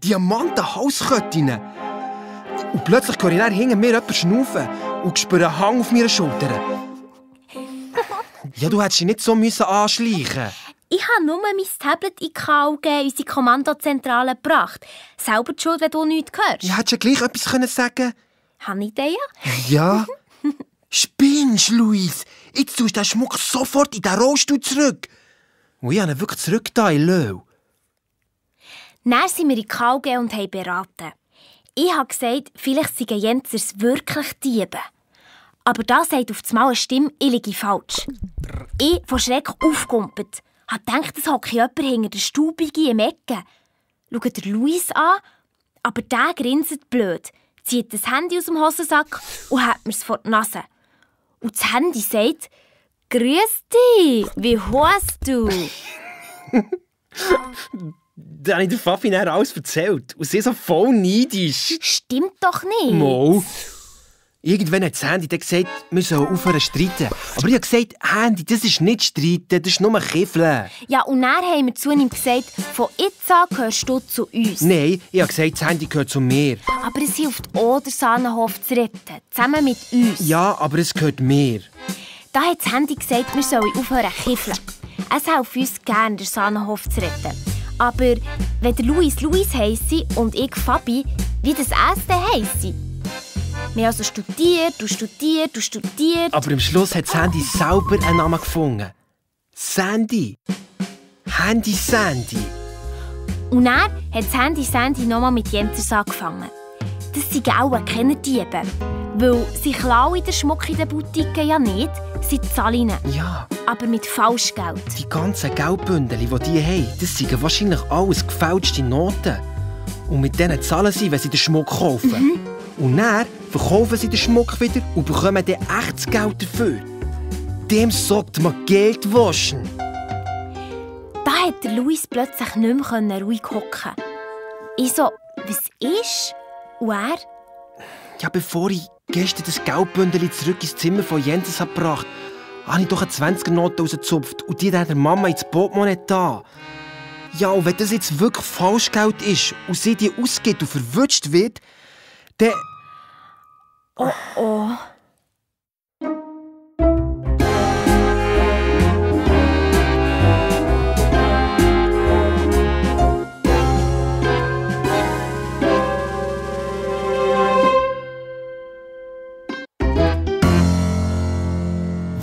Diamanten Halsketten. Und plötzlich höre ich dann hinter mir jemanden schnaufen und spüre einen Hang auf meiner Schulter. Ja, du hättest dich nicht so anschleichen. Ich habe nur mein Tablet in KUG, unsere Kommandozentrale, gebracht. Selber die Schuld, wenn du nichts hörst. Ja, hättest du gleich etwas sagen können? Habe ich dir ja? Spinnst, Luis? Jetzt tust du den Schmuck sofort in den Rollstuhl zurück. Und ich habe ihn wirklich zurückgetan in Löw. Dann sind wir in KUG und haben beraten. Ich habe gesagt, vielleicht seien Jensers wirklich Diebe. Aber da sagt auf einmal eine Stimme, ich liege falsch. Ich, von Schreck aufgekumpelt, habe gedacht, es hocke jemand hinter der Stubige im Ecke. Schaue den Luis an, aber der grinset blöd, zieht das Handy aus dem Hosensack und hat mir es vor die Nase. Und das Handy sagt, «Grüß dich, wie heißt du?» Da habe ich der Fafi dann alles erzählt. Und sie so voll neidisch. Stimmt doch nicht. Mo. Irgendwann hat das Handy dann gesagt, wir sollen aufhören zu streiten. Aber ich habe gesagt, Handy, das ist nicht streiten, das ist nur Kiffeln. Ja, und dann haben wir zu ihm gesagt, von jetzt an gehörst du zu uns. Nein, ich habe gesagt, das Handy gehört zu mir. Aber es hilft auch, den Sahnenhof zu retten, zusammen mit uns. Ja, aber es gehört mir. Da hat das Handy gesagt, wir sollen aufhören zu kiffeln. Es hilft uns gerne, den Sahnenhof zu retten. Aber wenn der Luis heisse und ich Fabi, wie das S dann heisse? Wir haben also studiert. Aber am Schluss hat das Handy selber einen Namen gefunden. Sandy. Handy Sandy. Und dann hat das Handy Sandy nochmal mit Jensers angefangen. Das sind auch keine Diebe. Weil sie klauen den Schmuck in den Boutiquen ja nicht, sie zahlen ihn. Ja. Aber mit Falschgeld. Die ganzen Geldbündel, die die haben, das sind wahrscheinlich alles gefälschte Noten. Und mit denen zahlen sie, wenn sie den Schmuck kaufen. Und dann verkaufen sie den Schmuck wieder und bekommen dann echtes Geld dafür. Dem sagt man Geld waschen. Da hat der Luis plötzlich nicht mehr ruhig hocken. Ich so, was ist? Und er? Ja, bevor ich gestern das Geldbündel zurück ins Zimmer von Jensens gebracht habe ich doch eine 20er-Note rausgezupft und die der Mama ins Portemonnaie da. Ja, und wenn das jetzt wirklich Falschgeld ist und sie die ausgibt und verwutscht wird, dann... Oh.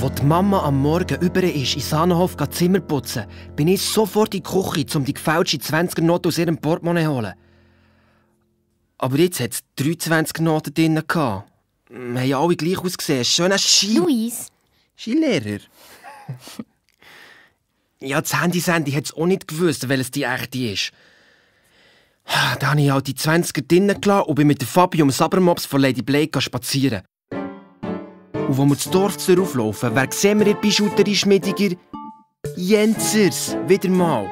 Als die Mama am Morgen über ist, in Sahnenhof Zimmer putzen, bin ich sofort in die Küche, um die gefälschte 20er-Note aus ihrem Portemonnaie zu holen. Aber jetzt hat es 23 Noten drin. Wir haben alle gleich ausgesehen. Schöner Luis? Skilehrer. Ja, das Handy hat es auch nicht gewusst, welches die echte ist. Dann habe ich halt die 20er drinnen gelassen und bin mit der Fabi um Sabermops von Lady Blake spazieren. Und als wir das Dorf auflaufen, wer sehen wir in der Bijouterie Schmiediger? Jensers, wieder mal.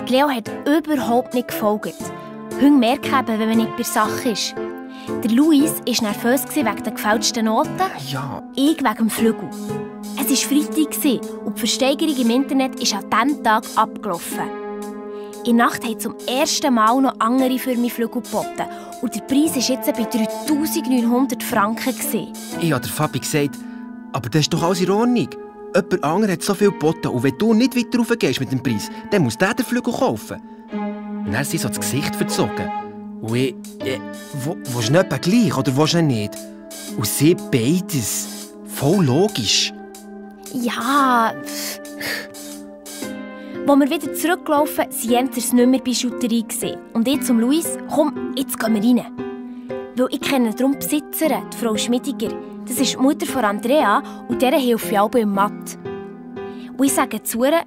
Cleo hat überhaupt nicht gefolgt. Hunde merken eben, wenn man nicht bei der Sache ist. Der Luis war nervös wegen der gefälschten Noten. Ja. Ich wegen dem Flügel. Es war Freitag und die Versteigerung im Internet ist an diesem Tag abgelaufen. In der Nacht haben zum ersten Mal noch andere für mich Flügel geboten. Und der Preis war jetzt bei 3'900 Franken. Ich habe Fabi gesagt, aber das ist doch alles in Ordnung. Jemand anderes hat so viel geboten und wenn du nicht weiter raufgehst mit dem Preis, dann muss der den Flügel kaufen. Und dann hat sie so das Gesicht verzogen. Und ich, willst du nicht etwa gleich oder willst du nicht? Und sie beides. Voll logisch. Ja. Als wir wieder zurücklaufen, waren Jensers nicht mehr bei Schutterie. Und ich zum Luis, komm, jetzt gehen wir rein. Weil ich kenne darum die Besitzerin, die Frau Schmidiger. Das ist die Mutter von Andrea und der hilft ich auch im Mathe. Und ich sage zu ihr,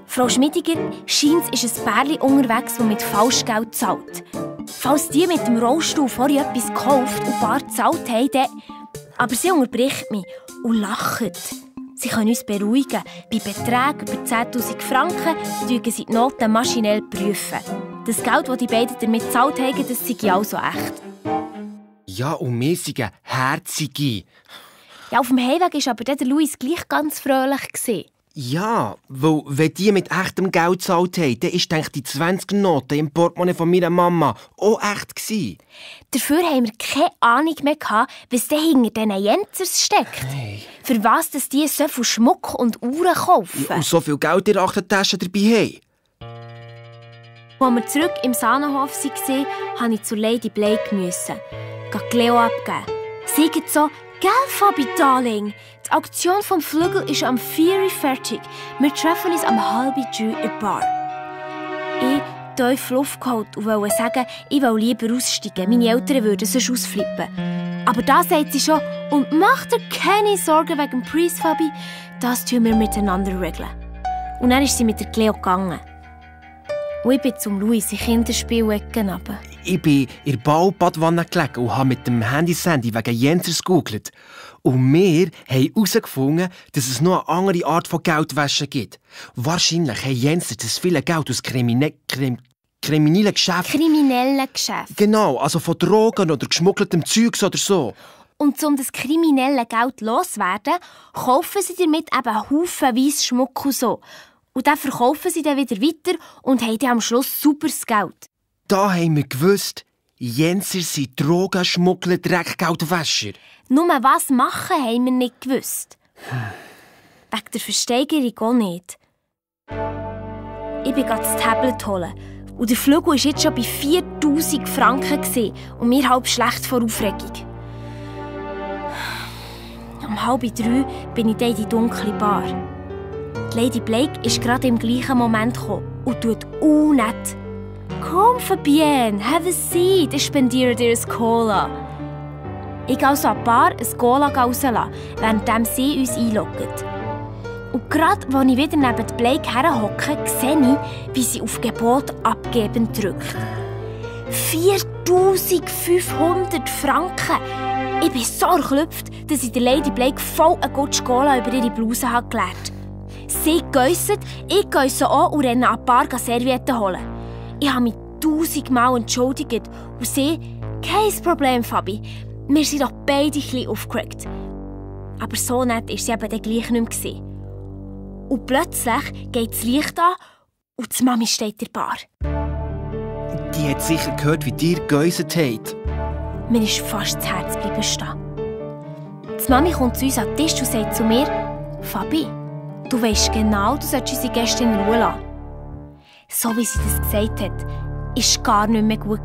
Frau Schmidiger, scheint ist ein Pärchen unterwegs, das mit Falschgeld zahlt. Falls die mit dem Rollstuhl vorher etwas gekauft und bar gezahlt haben, dann... Aber sie unterbricht mich und lacht. Sie können uns beruhigen. Bei Beträgen über 10'000 Franken prüfen sie die Noten maschinell prüfen. Das Geld, das die beiden damit gezahlt haben, das sei also echt. Ja, und wir sind Herzige. Ja, auf dem Heimweg war aber der Luis gleich ganz fröhlich. Ja, weil wenn die mit echtem Geld gezahlt haben, dann war die 20er-Note im Portemonnaie von meiner Mama auch echt. Dafür haben wir keine Ahnung mehr, was da hinter diesen Jensers steckt. Hey. Für was dass die so viel Schmuck und Uhren kaufen. Und so viel Geld in der Achtertasche dabei haben. Als wir zurück im Sahnenhof waren, musste ich zu Lady Blake. Leo abgeben. Sie sagt so, «Gell, Fabi, Darling, die Auktion vom Flügel ist am 4 Uhr fertig. Wir treffen uns am 2:30 in der Bar.» Ich tief Luft geholt und wollte sagen, ich will lieber aussteigen. Meine Eltern würden sonst ausflippen. Aber da sagt sie schon, «Und mach dir keine Sorgen wegen dem Preis, Fabi. Das tun wir miteinander regeln.» Und dann ist sie mit der Cleo gegangen. Und ich bin zum Luis in Kinderspielecke runter. Ich bin in der Baubadwanne gelegen und habe mit dem Handy-Sandy wegen Jensers gegoogelt. Und wir haben herausgefunden, dass es noch eine andere Art von Geldwäsche gibt. Wahrscheinlich haben Jenser das viele Geld aus kriminellen Geschäften. Kriminellen Geschäften. Genau, also von Drogen oder geschmuggeltem Zeugs oder so. Und um das kriminelle Geld loszuwerden, kaufen sie damit eben haufenweise Schmuck und so. Und dann verkaufen sie dann wieder weiter und haben dann am Schluss superes Geld. Da haben wir gewusst, Jenser sind Drogenschmuggler, Dreckgeldwäscher. Nur was machen, haben wir nicht gewusst. Wegen der Versteigerung auch nicht. Ich bin das Tablet holen. Und der Flügel war jetzt schon bei 4'000 Franken und mir halb schlecht vor Aufregung. Um 2:30 bin ich dann in die dunkle Bar. Die Lady Blake ist gerade im gleichen Moment gekommen und tut nett. «Komm, Fabienne, have a seat, ich spendiere dir ein Cola.» Ich gehe also an die Bar ein Cola rauslassen, während sie uns einloggt. Und gerade als ich wieder neben Blake herhocke, sehe ich, wie sie auf Gebot abgeben drückt. 4'500 Franken! Ich bin so erklüpft, dass ich der Lady Blake voll einen Gutsch Cola über ihre Bluse geleert habe. Sie geissen, ich geisse auch und renne an die Bar Servietten holen. Ich habe mich 1000-mal entschuldigt und sie, «Kein Problem, Fabi. Wir sind doch beide ein bisschen aufgeregt.» Aber so nett war sie eben dann gleich nicht mehr. Und plötzlich geht das Licht an und die Mami steht in der Bar. Die hat sicher gehört, wie dir geäusert habt. Mir ist fast das Herz bleiben stehen. Die Mami kommt zu uns an den Tisch und sagt zu mir, «Fabi, du weisst genau, du solltest unsere Gäste in Ruhe lassen.» So wie sie das gesagt hat, war es gar nicht mehr gut.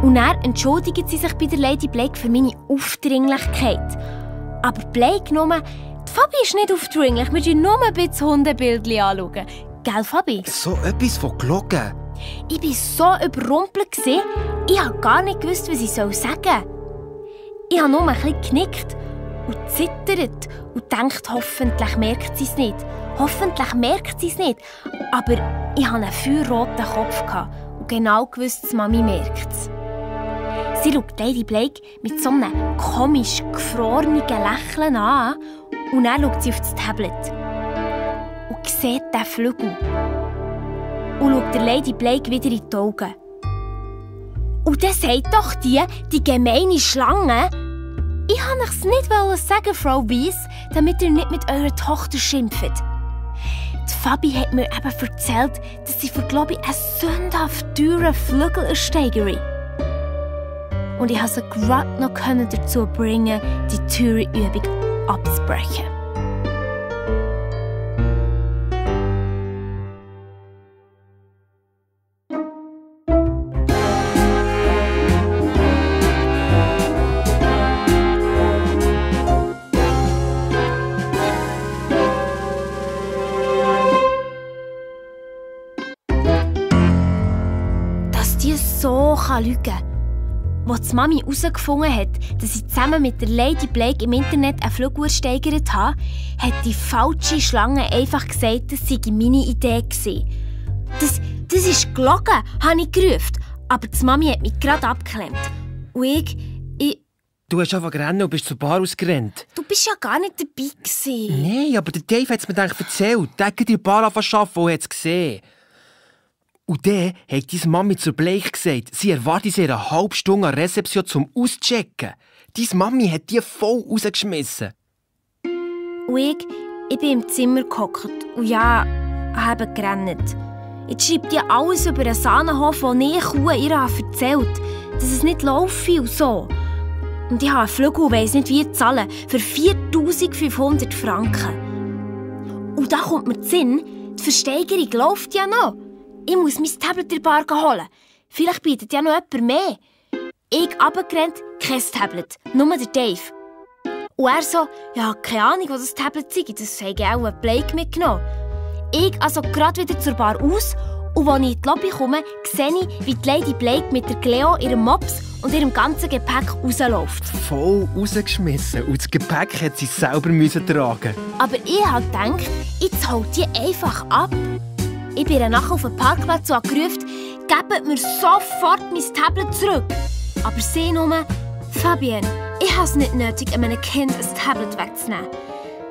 Und dann entschuldigt sie sich bei der Lady Blake für meine Aufdringlichkeit. Aber Blake nur, die Fabi ist nicht aufdringlich, wir schauen nur ein bisschen Hundebildchen anschauen. Gell, Fabi? So etwas von gelogen. Ich war so überrumpelt. Ich habe gar nicht gewusst, was ich sagen soll. Ich habe nur ein bisschen genickt und zittert und dachte, hoffentlich merkt sie es nicht. Hoffentlich merkt sie es nicht. Aber ich hatte einen feuerroten Kopf und genau gewusst, dass Mami merkt es. Sie schaut Lady Blake mit so einem komisch gefrorenen Lächeln an und dann schaut sie auf das Tablet und sieht den Flügel und schaut der Lady Blake wieder in die Augen. Und dann sagt doch die gemeine Schlange, ich wollte es nicht sagen, Frau Weiss, damit ihr nicht mit eurer Tochter schimpft. Die Fabi hat mir eben erzählt, dass sie für, glaube ich, einen sündhaft teuren Flügel ersteigere. Und ich konnte sie gerade noch dazu bringen, die teure Übung abzubrechen. So lügen kann. Als die Mami herausgefunden hat, dass sie zusammen mit der Lady Blake im Internet einen Flug ersteigert habe, hat die falsche Schlange einfach gesagt, das sei meine Idee gewesen. Das ist gelogen, habe ich gerufen. Aber die Mami hat mich gerade abgeklemmt. Und ich... Du hast einfach gerannt und bist zur Bar ausgerannt. Du bist ja gar nicht dabei gewesen. Nein, aber der Dave hat es mir erzählt. Der hat in der Bar arbeiten und hat es gesehen. Und dann hat deine Mami zur Blake gesagt, sie erwartet sie eine halbe Stunde an der Rezeption zum Auschecken. Deine Mami hat die voll rausgeschmissen. Und ich bin im Zimmer gehockt und ja, habe gerannt. Jetzt schreibt ihr alles über einen Sahnenhof, den ich ihr erzählt habe, dass es nicht laufe und so. Und ich habe einen Flügel und weiss nicht, wie zahlen, für 4'500 Franken. Und da kommt mir der Sinn, die Versteigerung läuft ja noch. Ich muss mein Tablet in der Bar holen. Vielleicht bietet ja noch jemand mehr. Ich runtergerannt, kein Tablet, nur der Dave. Und er so, ja, keine Ahnung, wo das Tablet sei, das habe ich auch einen Blake mitgenommen. Ich also gerade wieder zur Bar aus und als ich in die Lobby komme, sehe ich, wie die Lady Blake mit der Cleo, ihrem Mops und ihrem ganzen Gepäck rausläuft. Voll rausgeschmissen und das Gepäck hat sie selber tragen. Aber ich habe gedacht, jetzt holt die einfach ab. Ich bin ihr nachher auf den Parkplatz und gerufen, gebt mir sofort mein Tablet zurück. Aber sie nur, Fabienne, ich habe es nicht nötig, einem Kind ein Tablet wegzunehmen.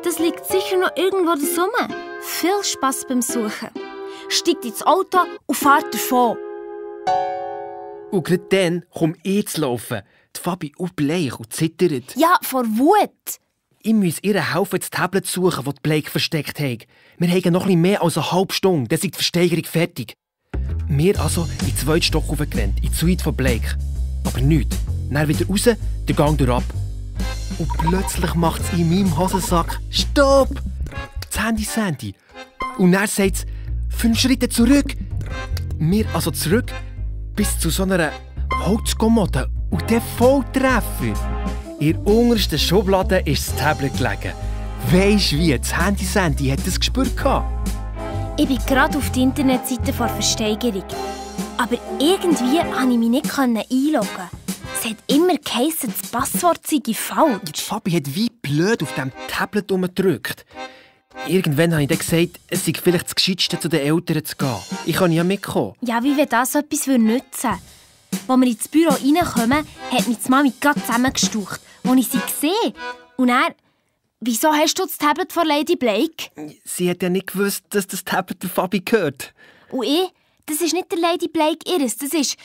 Das liegt sicher noch irgendwo da rum. Viel Spass beim Suchen. Steigt ins Auto und fahrt davon. Und gerade dann komme ich zu laufen. Die Fabi bleich und zittert. Ja, vor Wut. Ich muss ihr helfen, das Tablet zu suchen, das die Blake versteckt hat. Wir haben noch etwas mehr als eine halbe Stunde, dann ist die Versteigerung fertig. Wir also in den zweiten Stock hochgerannt, in die Suite von Blake. Aber nichts. Dann wieder raus, der Gang durch ab. Und plötzlich macht es in meinem Hosensack «Stopp!» Das Handy. Und dann sagt es 5 Schritte zurück. Wir also zurück bis zu so einer Holzkommode. Und der Volltreffer. In der untersten Schublade ist das Tablet gelegen. Weisst du wie? Das Handy hat das gespürt. Ich bin gerade auf die Internetseite der Versteigerung. Aber irgendwie konnte ich mich nicht einloggen. Es hat immer geheißen, das Passwort sei falsch. Die Fabi hat wie blöd auf dem Tablet gedrückt. Irgendwann habe ich dann gesagt, es sei vielleicht das Gescheitste, zu den Eltern zu gehen. Ich kann ja mitkommen. Ja, wie wenn das etwas nützen würde. Als wir ins Büro reinkommen, hat mich die Mami gerade zusammengestaucht, als ich sie gesehen. Und er, wieso hast du das Tablet von Lady Blake? Sie hat ja nicht gewusst, dass das Tablet der Fabi gehört. Und ich, das ist nicht der Lady Blake ihres, das ist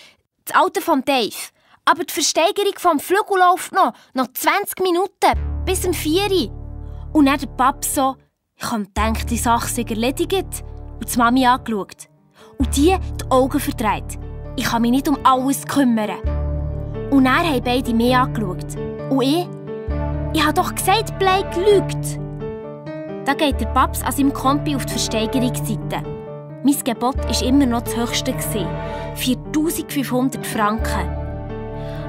das Auto von Dave. Aber die Versteigerung vom Flügel läuft noch 20 Minuten, bis um 4 Uhr. Und dann der Papa so, ich habe gedacht, die Sache sei erledigt. Und die Mami angeschaut. Und die Augen verdreht. Ich kann mich nicht um alles kümmern. Und dann haben beide mich angeschaut. Und ich habe doch gesagt, Blake lügt. Da geht der Paps an seinem Kompi auf die Versteigerungsseite. Mein Gebot war immer noch das höchste. 4'500 Franken.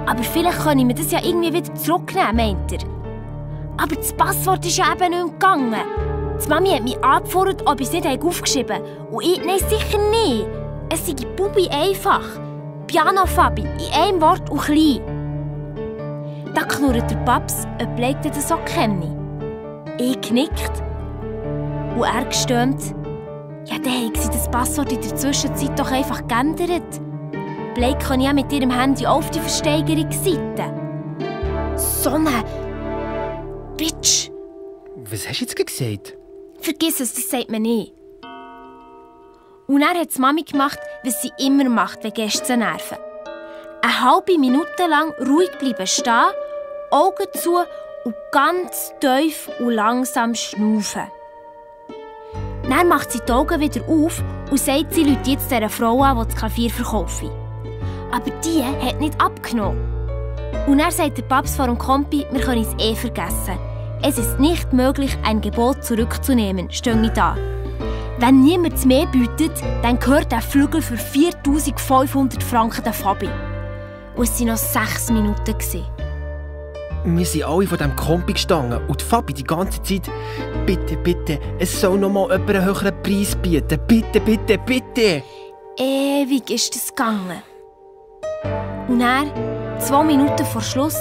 Aber vielleicht kann ich mir das ja irgendwie wieder zurücknehmen, meint er. Aber das Passwort ist ja eben nicht mehr gegangen. Die Mami hat mich angefordert, ob ich es nicht aufgeschrieben habe. Und ich, nein, sicher nicht. Es sei Bubi einfach. Piano Fabi, in einem Wort und klein. Da knurrt der Paps, ob Blake das so kenne. Ich knickt. Und er gestöhnt. Ja, dann haben sie das Passwort in der Zwischenzeit doch einfach geändert. Blake kann ja mit ihrem Handy auf die Versteigerungsseite. So eine Bitch. Was hast du jetzt gesagt? Vergiss es, das sagt man nicht. Und er hat die Mami gemacht, was sie immer macht, wenn Gäste nerven. eine halbe Minute lang ruhig bleiben stehen, Augen zu und ganz tief und langsam schnaufen. Dann macht sie die Augen wieder auf und sagt, sie ruft jetzt dieser Frau an, die das Klavier verkauft. Aber die hat nicht abgenommen. Und dann sagt der Papst vor dem Kompi, wir können es vergessen. Es ist nicht möglich, ein Gebot zurückzunehmen, stehe da. Wenn niemand mehr bietet, dann gehört der Flügel für 4'500 Franken der Fabi. Und es waren noch 6 Minuten. Wir sind alle von diesem Kompi gestanden und Fabi die ganze Zeit «Bitte, bitte, es soll noch mal jemand einen höheren Preis bieten. Bitte, bitte, bitte!» Ewig ist es gegangen. Und dann, 2 Minuten vor Schluss,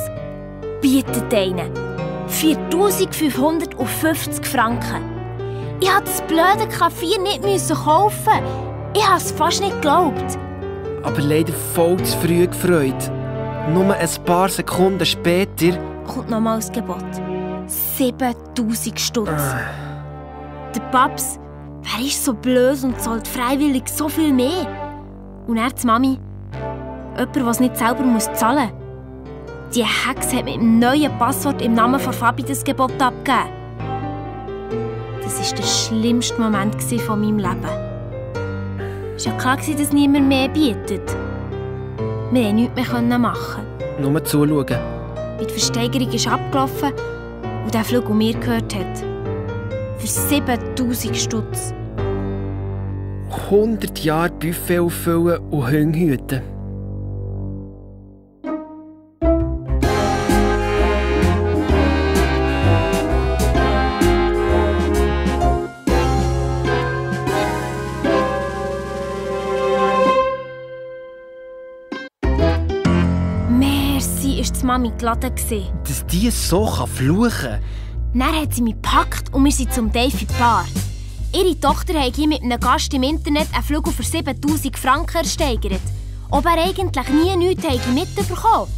bietet einer 4'550 Franken. Ich musste das blöde Klavier nicht kaufen. Ich habe es fast nicht geglaubt. Aber leider voll zu früh gefreut. Nur ein paar Sekunden später kommt nochmals das Gebot. 7'000 Stutz. Der Paps, wer ist so blöd und zahlt freiwillig so viel mehr? Und er die Mami, jemand, der es nicht selber zahlen muss. Die Hexe hat mit einem neuen Passwort im Namen von Fabi das Gebot abgegeben. Das war der schlimmste Moment von meinem Leben. Es war ja klar, dass niemand mehr bietet. Wir konnten nichts mehr machen. Nur zuschauen. Wie die Versteigerung ist abgelaufen und der Flug, den mir gehört hat. Für 7'000 Stutz. 100 Jahre Buffet auffüllen und Hunde hüten. Die Mami geladen. Dass die so fluchen kann? Dann hat sie mich gepackt und wir sind zum Dave in die Bar. Ihre Tochter hat hier mit einem Gast im Internet einen Flügel für 7'000 Franken ersteigert. Ob er eigentlich nie nichts mitbekommen.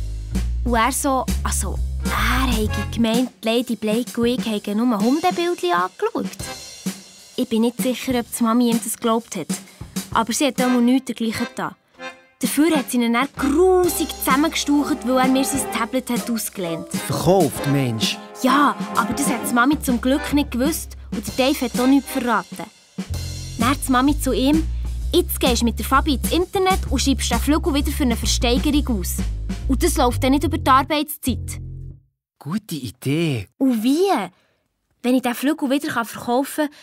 Und er so, er hätte gemeint, Lady Blake und ich hätten nur Hundebildchen angeschaut. Ich bin nicht sicher, ob die Mami ihm das geglaubt hat. Aber sie hat auch nichts dergleichen getan. Dafür hat sie ihn dann grusig zusammengestaucht, weil er mir sein Tablet hat ausgelehnt. Verkauft, Mensch? Ja, aber das hat die Mami zum Glück nicht gewusst und der Dave hat auch nichts verraten. Dann hat die Mami zu ihm, jetzt gehst du mit der Fabi ins Internet und schreibst den Flügel wieder für eine Versteigerung aus. Und das läuft dann nicht über die Arbeitszeit. Gute Idee. Und wie? Wenn ich den Flügel wieder verkaufen kann,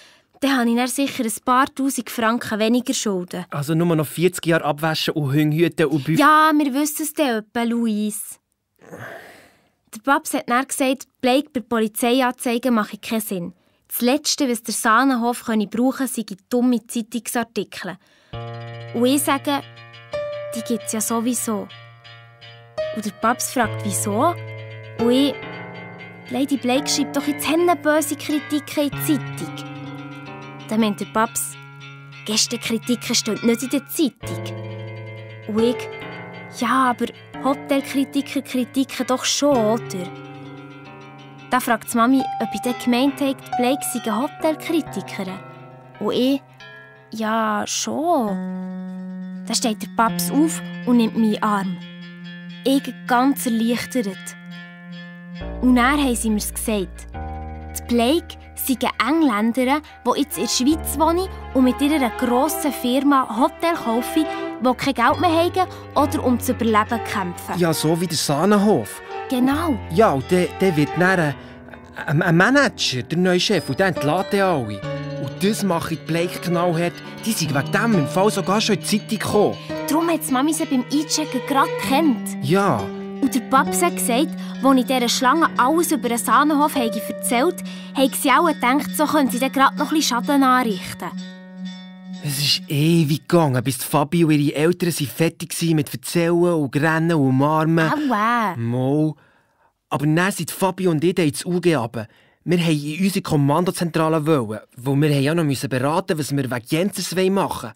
dann habe ich dann sicher ein paar 1000 Franken weniger Schulden. Also nur noch 40 Jahre abwaschen und Hunde hüten und Bücher. Ja, wir wissen es dann etwa, Luis. Der Papst hat dann gesagt, Blake bei Polizeianzeigen mache keinen Sinn. Das Letzte, was der Sahnenhof brauchen könne, sind dumme Zeitungsartikel. Und ich sage, die gibt es ja sowieso. Und der Papst fragt, wieso? Und ich, Lady Blake schreibt doch jetzt böse Kritiken in die Zeitung. Dann meint der Papst, Gästekritiken stehen nicht in der Zeitung. Und ich, ja, aber Hotelkritiker kritiken doch schon, oder? Dann fragt die Mami, ob ich dann gemeint habe, Blake sei eine Hotelkritikerin. Und ich, ja, schon. Dann steht der Papst auf und nimmt meinen Arm. Ich ganz erleichtert. Und dann haben sie mir gesagt. Die Blake sei eine Engländerin, die jetzt in der Schweiz wohnt und mit ihrer grossen Firma Hotel kaufe, die kein Geld mehr haben oder um zu überleben kämpfen. Ja, so wie der Sahnenhof. Genau. Ja, und der wird dann ein Manager, der neue Chef, und der entlässt alle. Und das mache ich Blake genau hart. Die sind wegen dem im Fall sogar schon in die Zeitung gekommen. Darum hat die Mami sie beim Einchecken gerade gekannt. Ja. Und der Papst hat gesagt, als ich dieser Schlange alles über den Sahnenhof erzählt habe, haben sie auch gedacht, so können sie dann gerade noch ein bisschen Schaden anrichten. Es ist ewig gegangen, bis Fabi und ihre Eltern fertig waren mit Erzählen und Rennen und Umarmen. Aua. Mo. Aber dann sind Fabi und ich ins UG runter. Wir wollten in unsere Kommandozentrale, weil wir ja noch beraten mussten, was wir wegen Jenzers machen wollen.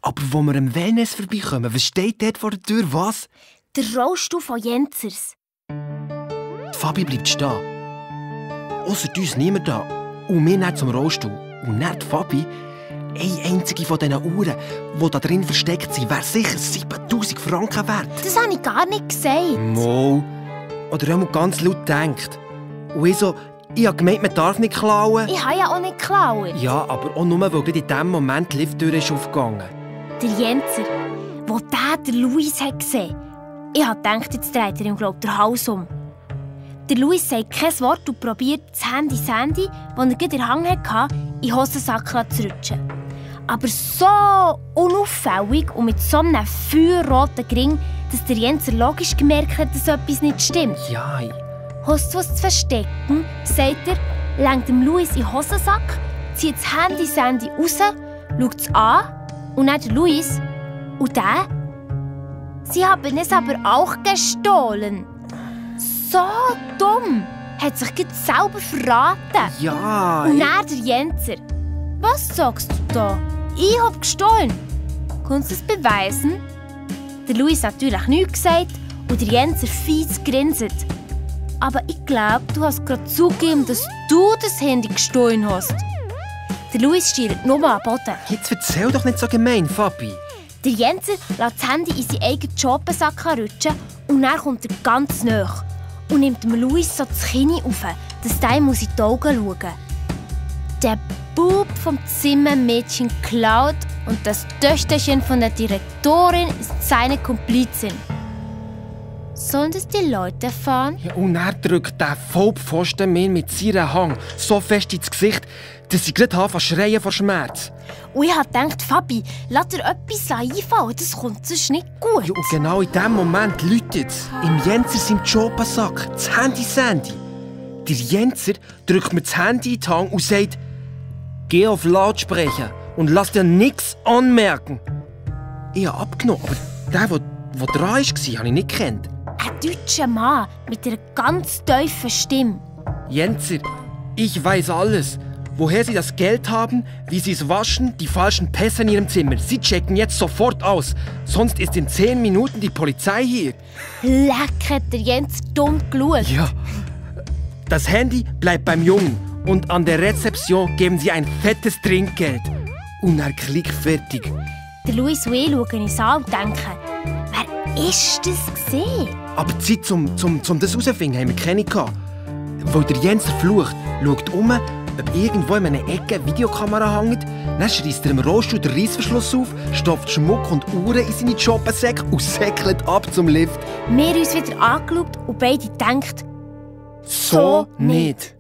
Aber wo wir am Wellness vorbeikommen, was steht dort vor der Tür? Was? Der Rollstuhl von Jenzers. Die Fabi bleibt stehen. Ausser uns niemand da. Und wir nicht zum Rollstuhl. Und nicht die Fabi. eine einzige von diesen Uhren, die da drin versteckt sind, wäre sicher 7000 Franken wert. Das habe ich gar nicht gesagt. Mo. Oder auch ganz laut gedacht. Und ich habe gemeint, man darf nicht klauen. Ich habe ja auch nicht geklaut. Ja, aber auch nur, weil gerade in diesem Moment die Lifttür ist aufgegangen. Der Jenser, wo der Luis hat gesehen. Ich habe gedacht, jetzt dreht er ihm, den Hals um. Der Luis sagt kein Wort und probiert das Handy, das er gerade in der Hand hatte, in den Hosensack zu rutschen. Aber so unauffällig und mit so einem feuerroten Gring, dass der Jenser logisch gemerkt hat, dass etwas nicht stimmt. Ja, Hast du was zu verstecken, sagt er, lenkt dem Luis in den Hosensack, zieht das Handy raus, schaut es an und dann der Luis. Und der? Sie haben es aber auch gestohlen. So dumm! Hat sich gerade selber verraten. Ja. Und dann der Jenser. Was sagst du da? Ich hab gestohlen. Kannst du es beweisen? Der Luis hat natürlich nichts gesagt und der Jenser fies grinset. Aber ich glaube, du hast gerade zugegeben, dass du das Handy gestohlen hast. Der Luis stiert nur am Boden. Jetzt erzähl doch nicht so gemein, Fabi. Der Jenser lässt das Handy in seinen eigenen Jobensack rutschen und dann kommt er ganz nah und nimmt dem Luis so das Kinn auf, dass der in die Augen schauen muss. Der Bub vom Zimmermädchen klaut und das Töchterchen von der Direktorin ist seine Komplizin. Sollen das die Leute erfahren? Ja, und er drückt der Vollpfosten mir mit seinem Hang so fest ins Gesicht, dass ich gerade anfange zu schreien vor Schmerz. Und ich habe gedacht, Fabi, lass dir etwas einfallen, das kommt sonst nicht gut. Ja, und genau in dem Moment läutet es im Jenser seinem Jobensack das Handy. Der Jenser drückt mir das Handy in die Hand und sagt, geh auf Lautsprecher und lass dir nichts anmerken. Ich habe abgenommen, aber der dran war, habe ich nicht gekannt. Ein deutscher Mann mit einer ganz tiefen Stimme. Jenser, ich weiß alles. Woher Sie das Geld haben, wie Sie es waschen, die falschen Pässe in Ihrem Zimmer. Sie checken jetzt sofort aus. Sonst ist in 10 Minuten die Polizei hier. Leck, hat der Jens dumm geschaut. Ja. Das Handy bleibt beim Jungen. Und an der Rezeption geben Sie ein fettes Trinkgeld. Und er klickt fertig. Der Luis und ich schauen uns an und denken, wer ist das gewesen? Aber die Zeit, um das herauszufinden, haben wir keine gehabt. Weil der Jens flucht, schaut um, ob irgendwo in einer Ecke eine Videokamera hängt. Dann schreisst er im Rollstuhl den Reissverschluss auf, stopft Schmuck und Uhren in seine Jobensäcke und säckelt ab zum Lift. Wir haben uns wieder angeschaut und beide denkt, so nicht.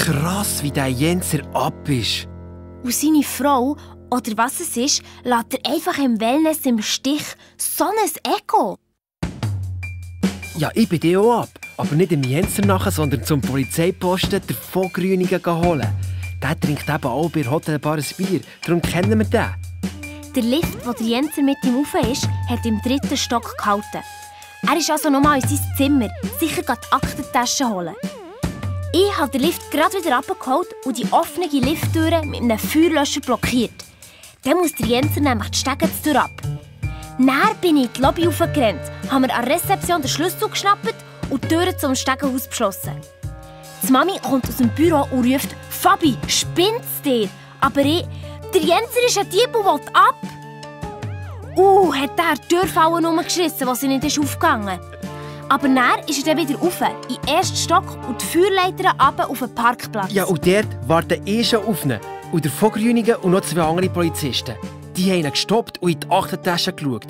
Krass, wie der Jenser ab ist. Und seine Frau, oder was es ist, lässt er einfach im Wellness im Stich. So ein Ego. Ja, ich bin dir auch ab. Aber nicht dem Jenser nachher, sondern zum Polizeiposten der Vogrünigen holen. Der trinkt eben auch bei Hotel Bar ein Bier. Darum kennen wir den. Der Lift, wo der Jenser mit ihm rauf ist, hat im 3. Stock gehalten. Er ist also nochmal in sein Zimmer, sicher die Aktentasche holen. Ich habe den Lift gerade wieder abgeholt und die offene Lifttür mit einem Feuerlöscher blockiert. Dann muss der Jenser nämlich die Stegenstür ab. Dann bin ich in die Lobby hochgerannt, haben wir an der Rezeption den Schlüssel geschnappt und die Türen zum Stegenhaus geschlossen. Die Mami kommt aus dem Büro und ruft, «Fabi, spinnt's dir?» Aber der Jenser ist ein Dieb und will ab. Hat der die Türfallen rumgeschissen, als sie nicht aufgegangen ist. Aber dann ist er dann wieder rauf, in den 1. Stock und die Feuerleiter runter auf den Parkplatz. Ja, und dort warten schon auf ihn. Und der Vogrünigen und noch 2 andere Polizisten. Die haben ihn gestoppt und in die Aktentasche geschaut.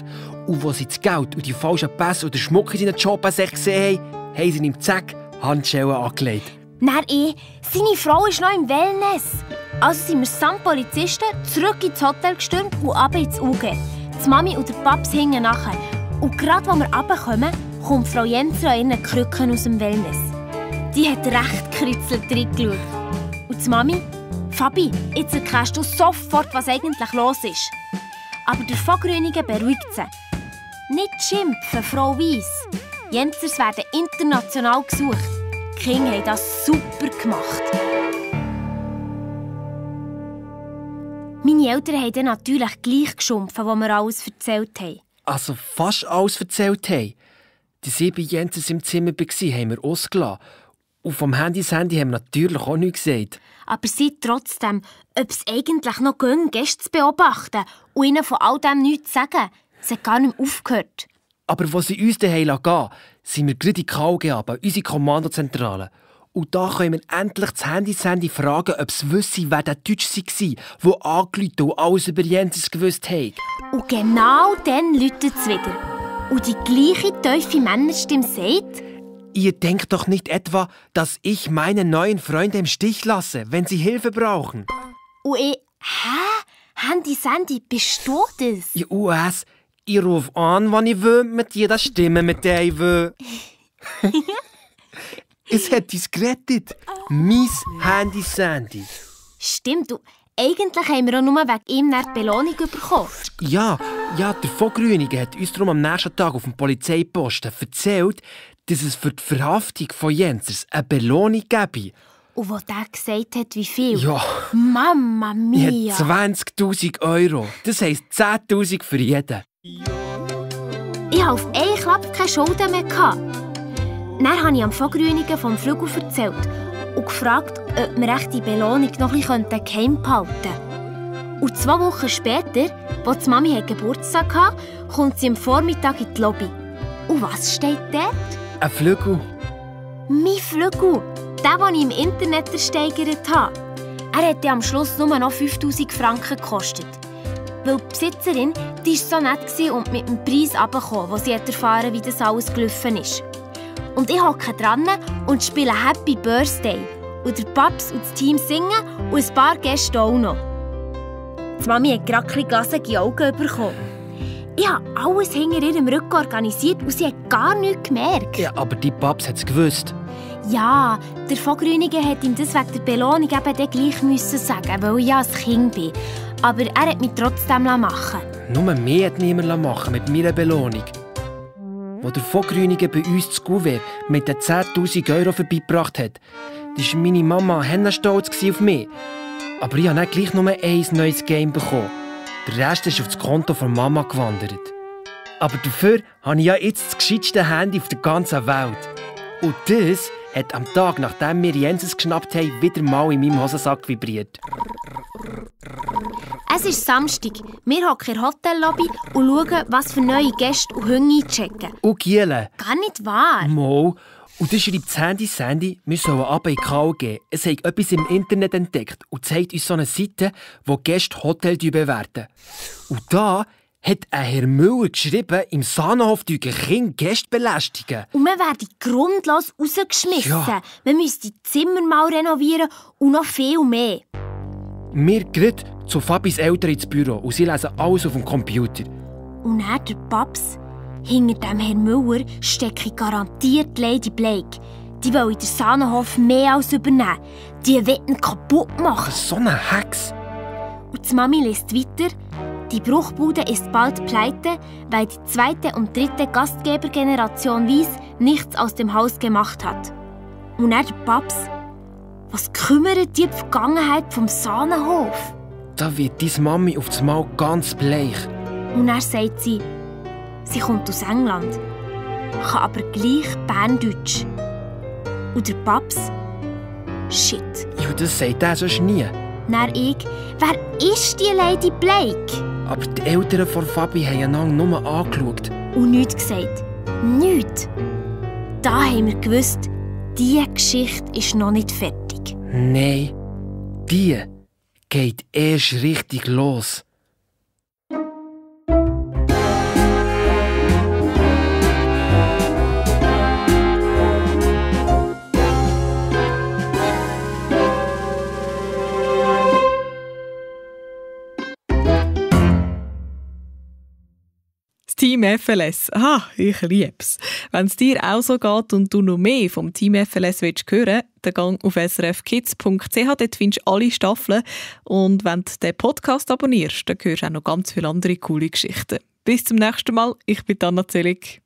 Und als sie das Geld und die falschen Pässe und den Schmuck in seinen Jobensäcken gesehen haben, haben sie ihm zack Handschellen angelegt. Dann seine Frau ist noch im Wellness. Also sind wir samt Polizisten zurück ins Hotel gestürmt und runter ins UG. Die Mami und der Paps hingen nachher. Und gerade als wir runterkommen, kommt Frau Jenser an ihren Krücken aus dem Wellness. Die hat recht gekritzelt reingeschaut. Und die Mami? «Fabi, jetzt erkennst du sofort, was eigentlich los ist.» Aber der Vogrünige beruhigt sie. «Nicht schimpfen, Frau Weiss. Jensers werden international gesucht. Die Kinder haben das super gemacht.» Meine Eltern haben dann natürlich gleich geschumpfen, was wir alles erzählt haben. Also fast alles erzählt haben. Die 7 Jensens im Zimmer waren, haben wir ausgelassen. Und vom Handy haben wir natürlich auch nichts gesagt. Aber sie trotzdem, ob es eigentlich noch ging, Gäste zu beobachten und ihnen von all dem nichts zu sagen. Sie hat gar nicht mehr aufgehört. Aber als sie uns daheim gehen, sind wir gerade in die KG runter, unsere Kommandozentrale. Und da können wir endlich das Handy fragen, ob sie wissen, wer der Deutsche war, der angerufen und alles über Jensens gewusst hat. Und genau dann läutet es wieder. Und die gleiche tiefe Männerstimme sagt: Ihr denkt doch nicht etwa, dass ich meine neuen Freunde im Stich lasse, wenn sie Hilfe brauchen. Und ich: Handy, bist du das? Ja, US, ich rufe an, wann ich will, mit jeder Stimme, mit der ich will. Es hat uns gerettet. Mein Handy. Stimmt, und eigentlich haben wir auch nur wegen ihm eine Belohnung bekommen. Ja, der Vogrüniger hat uns darum am nächsten Tag auf dem Polizeiposten erzählt, dass es für die Verhaftung von Jensers eine Belohnung gäbe. Und wo der gesagt hat, wie viel? Ja. Mamma mia. Ich habe 20'000 €. Das heisst 10'000 für jeden. Ich hatte auf einen Klapp keine Schulden mehr. Dann habe ich am Vogrüniger vom Flügel erzählt und gefragt, ob wir die Belohnung noch ein bisschen geheim behalten könnten. Und 2 Wochen später, als die Mami Geburtstag hatte, kommt sie am Vormittag in die Lobby. Und was steht dort? Ein Flügel. Mein Flügel, den, den ich im Internet ersteigert habe. Er hat am Schluss nur noch 5'000 Franken gekostet. Weil die Besitzerin die war so nett und mit dem Preis runtergekommen, wo sie erfahren, wie das alles gelaufen ist. Und ich hocke dran und spiele Happy Birthday. Und der Paps und das Team singen und ein paar Gäste auch noch. Die Mami hat gerade ein bisschen glasige Augen bekommen. Ich habe alles hinter ihrem Rücken organisiert und sie hat gar nichts gemerkt. Ja, aber die Paps hat es gewusst. Ja, der Vogrüniger hat ihm das wegen der Belohnung eben dann gleich müssen sagen, weil ich ja ein Kind bin. Aber er hat mich trotzdem machen lassen. Nur mehr hat niemand machen mit meiner Belohnung. Als der Vogrüniger bei uns das Kuvert mit den 10'000 € vorbeigebracht hat, war meine Mama stolz auf mich. Aber ich habe dann gleich nur ein neues Game bekommen. Der Rest ist auf das Konto von Mama gewandert. Aber dafür habe ich ja jetzt das gescheitste Handy auf der ganzen Welt. Und das hat am Tag, nachdem wir Jensens geschnappt haben, wieder mal in meinem Hosensack vibriert. Es ist Samstag. Wir hocken in der Hotellobby und schauen, was für neue Gäste und Hunde einchecken. Und Gielen. Gar nicht wahr. Mal. Und dann schreibt das Handy, wir sollen runter in die KG. Es hat etwas im Internet entdeckt und zeigt uns so eine Seite, wo Gäste Hotel bewerten. Und da hat ein Herr Müller geschrieben, im Sahnenhof Kinder Gäste belästigen. Und wir werden grundlos rausgeschmissen. Ja. Wir müssen die Zimmer mal renovieren und noch viel mehr. Wir gehen zu Fabis Eltern ins Büro und sie lesen alles auf dem Computer. Und dann der Paps. Hinter dem Herrn Müller stecke garantiert Lady Blake. Die will in der Sahnenhof mehr als übernehmen. Die will ihn kaputt machen. So eine Hex. Und die Mami liest weiter. Die Bruchbude ist bald pleite, weil die 2. und 3. Gastgebergeneration Weiss nichts aus dem Haus gemacht hat. Und dann der Paps. Was kümmert die Vergangenheit vom Sahnenhof? Da wird deine Mami auf das Mal ganz bleich. Und dann sagt sie, sie kommt aus England, kann aber gleich Berndeutsch. Und der Paps? Shit. Ja, das sagt er sonst nie. Dann ich, wer ist die Lady Blake? Aber die Eltern von Fabi haben einander nur angeschaut. Und nichts gesagt. Nichts. Da haben wir gewusst, diese Geschichte ist noch nicht fertig. Nein, die geht erst richtig los. Team FLS. Ah, ich lieb's. Wenn es dir auch so geht und du noch mehr vom Team FLS willst hören, dann geh auf srfkids.ch, dort findest du alle Staffeln. Und wenn du den Podcast abonnierst, dann hörst du auch noch ganz viele andere coole Geschichten. Bis zum nächsten Mal. Ich bin Anna Zelig.